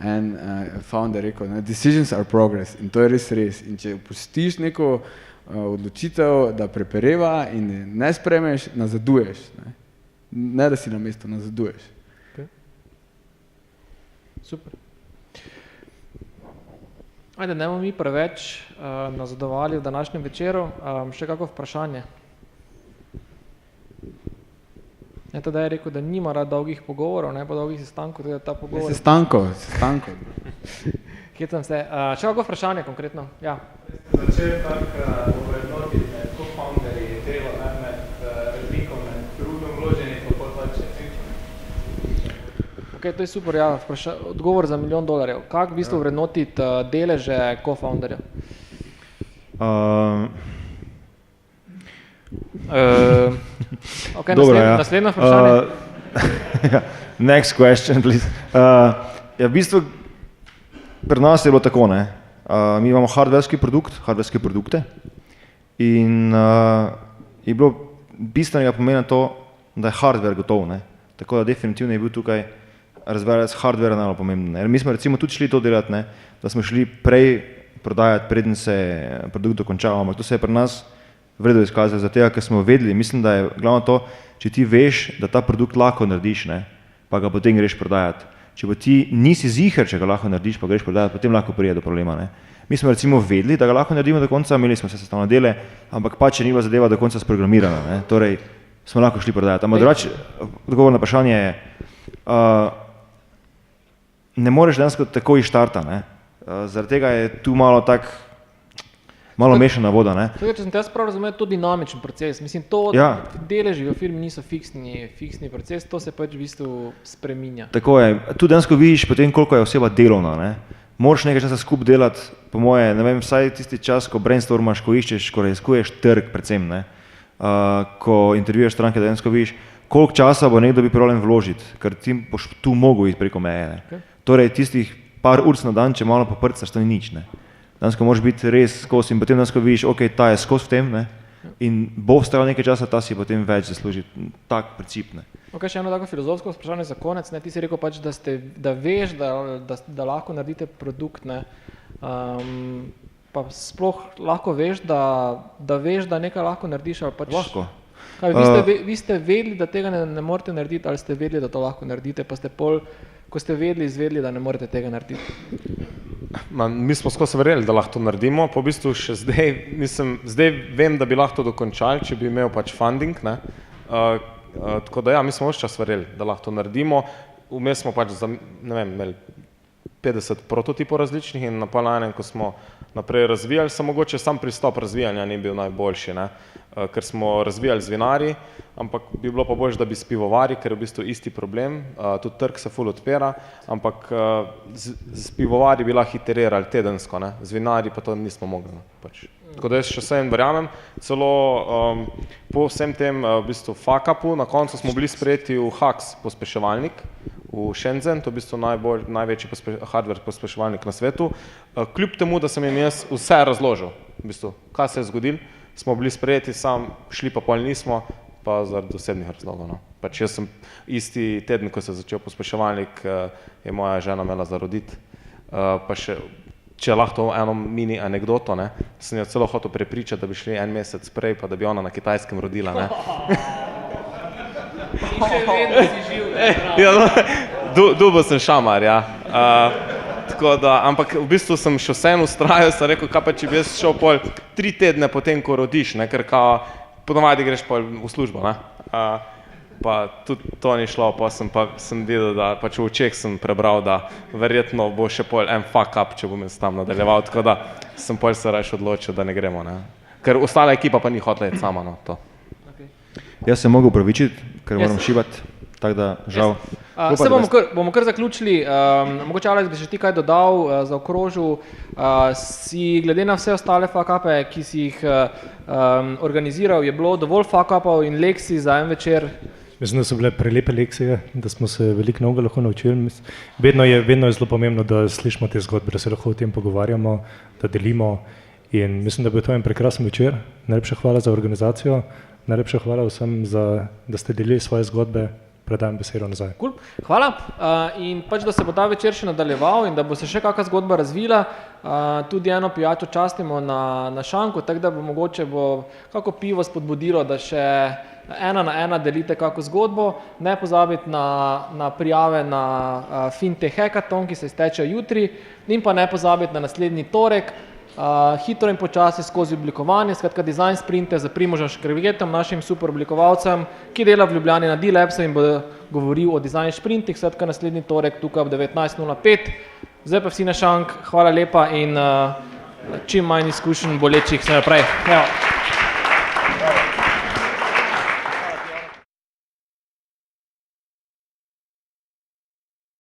en founder rekel, ne, decisions are progress, in to je res. In če pustiš neko odločitev, da prepereva in ne spremeš, nazaduješ. Ne da si na mestu, nazaduješ. Okay. Super. Ajde, ne bomo mi preveč nazadovali v današnjem večeru. Še kako vprašanje? Teda je rekel, da nima rad dolgih pogovorov, ne pa dolgih sestankov, tudi ta pogovor. Sestankov. Hitam se. Še kako vprašanje konkretno? Ja. Začel tako ovrednotiti med co-founderji delo, med razliko med trudom vloženih pa pač efektom. Ok, to je super, ja. Odgovor za $1 milijon. Kako v bistvu vrednotiti deleže co-founderja? Ok, naslednje vprašanje. Next question, please. Ja, v bistvu pri nas je bilo tako, ne. Mi imamo hardverski produkte in je bilo bistvenega pomena to, da je hardware gotov, ne. Tako da definitivno je bil tukaj razvijalec hardwarea najbolj pomemben. Mi smo recimo tudi šli to delati, ne, da smo šli prej prodajati, preden se produkt dokončal, ampak to se je pri nas vredo izkazalo, zato ker smo vedeli, mislim, da je glavno to, če ti veš, da ta produkt lahko narediš, ne, pa ga potem greš prodajati. Če pa ti nisi ziher, če ga lahko narediš, pa greš prodajati, potem lahko pride do problema. Ne. Mi smo recimo vedeli, da ga lahko naredimo do konca, imeli smo vse sestavne dele, ampak pa če ni bila zadeva do konca sprogramirana, ne, torej smo lahko šli prodajati. Ampak drugače, odgovor na vprašanje je, ne moreš dejansko takoj iz štarta, ne. Zaradi tega je tu malo mešana voda, ne. Če sem te jaz prav razumel, to dinamičen proces. Mislim, to deleži v firmi niso fiksni proces, to se pač v bistvu spreminja. Tako je. Tu dejansko vidiš potem, koliko je oseba delovna, ne. Moraš nekaj časa skupaj delati, po moje, ne vem, vsaj tisti čas, ko brainstormaš, ko iščeš, ko raziskuješ trg predvsem, ne. Ko intervjuješ stranke, da dejansko vidiš, koliko časa bo nekdo bi problem vložiti, ker ti boš tu mogel iti preko meje, ne. Okay. Torej, tistih par ur na dan, če malo poprcaš, to ni nič, ne. Dansko moraš biti res skozi in potem dansko vidiš, ok, ta je skozi v tem, ne, in bo vstajal nekaj časa, ta si potem več zasluži, tak princip, ne. Ok, še eno tako filozofsko vprašanje za konec, ne, ti si rekel pač, da veš, da lahko naredite produkt, ne, pa sploh lahko veš, da veš, da nekaj lahko narediš, ali pač... Lahko. Kaj, vi ste vedeli, da tega ne morete narediti, ali ste vedeli, da to lahko naredite, pa ste pol, ko ste vedeli, izvedeli, da ne morete tega narediti? Mi smo skozi verjeli, da lahko to naredimo, pa v bistvu še zdaj vem, da bi lahko to dokončali, če bi imel pač funding, ne. Tako da ja, mi smo vse čas verjeli, da lahko to naredimo. vmes smo pač ne vem, imeli 50 prototipov različnih in na enem, ko smo naprej razvijali, sem mogoče sam pristop razvijanja ni bil najboljši, ne? Ker smo razvijali z vinarji, ampak bi bilo pa boljše, da bi s pivovarji, ker je v bistvu isti problem, tudi trg se ful odpira, ampak z pivovarji bi lahko iterirali tedensko, ne? Z vinarji pa to nismo mogli. Pač. Tako da jaz še vsem verjamem, celo po vsem tem v bistvu fuck-upu, na koncu smo bili sprejeti v HAX pospeševalnik, v Shenzhen, to je v bistvu največji hardware pospeševalnik na svetu, kljub temu, da sem jim jaz vse razložil, v bistvu, kaj se je zgodilo, smo bili sprejeti, šli pa pol nismo, pa zaradi osebnih razlogov. No. Pač jaz sem isti teden, ko se je začel pospeševalnik, je moja žena imela za roditi, pa še, če lahko eno mini anekdoto, ne, sem jo celo hotel prepričati, da bi šli en mesec prej, pa da bi ona na Kitajskem rodila. Ne. In še vedno si živ, ne? Ja, no, dubo sem šamar, ja. Tako da, ampak v bistvu sem še vseeno ustrajal, sem rekel, kaj pa če bi jaz šel pol 3 tedne potem, ko rodiš, ne, ker kao, ponovadi greš pol v službo, ne. Pa tudi to ni šlo, pa sem videl, da pač v očeh sem prebral, da verjetno bo še pol en fuck up, če bom jaz tam nadaljeval, tako da sem pol se raje odločil, da ne gremo, ne. Ker ostala ekipa pa ni hotela iti sama, no, to. Jaz sem mogel upravičiti, ker moram šibati, tako da žal. Se bomo kar zaključili, mogoče Alex bi še ti kaj dodal, zaokrožil, si glede na vse ostale fuck-upe, ki si jih organiziral, je bilo dovolj fuck-upov in lekcij za en večer? Mislim, da so bile prelepe lekcije, da smo se veliko novega lahko naučili. Vedno je zelo pomembno, da slišimo te zgodbe, da se lahko o tem pogovarjamo, da delimo in mislim, da bi to en prekrasen večer. Najlepša hvala za organizacijo, najlepša hvala vsem, da ste delili svoje zgodbe. Predajam besedo nazaj. Cool. Hvala. In pač, da se bo ta večer še nadaljeval in da bo se še kakšna zgodba razvila, tudi eno pijačo častimo na šanku, tako da bo mogoče kako pivo spodbudilo, da še ena na ena delite kako zgodbo. Ne pozabiti na prijave na Fintech Hackathon, ki se izteče jutri, in pa ne pozabiti na naslednji torek, hitro in počasi skozi oblikovanje, skratka design sprinte za Primožem Škrvetom, našim super oblikovalcem, ki dela v Ljubljani na D-Labsu in bo govoril o design sprintih, skratka naslednji torek tukaj ob 19:05. Zdaj pa vsi na šank, hvala lepa in čim manj izkušenj bolečih se naprej. Evo.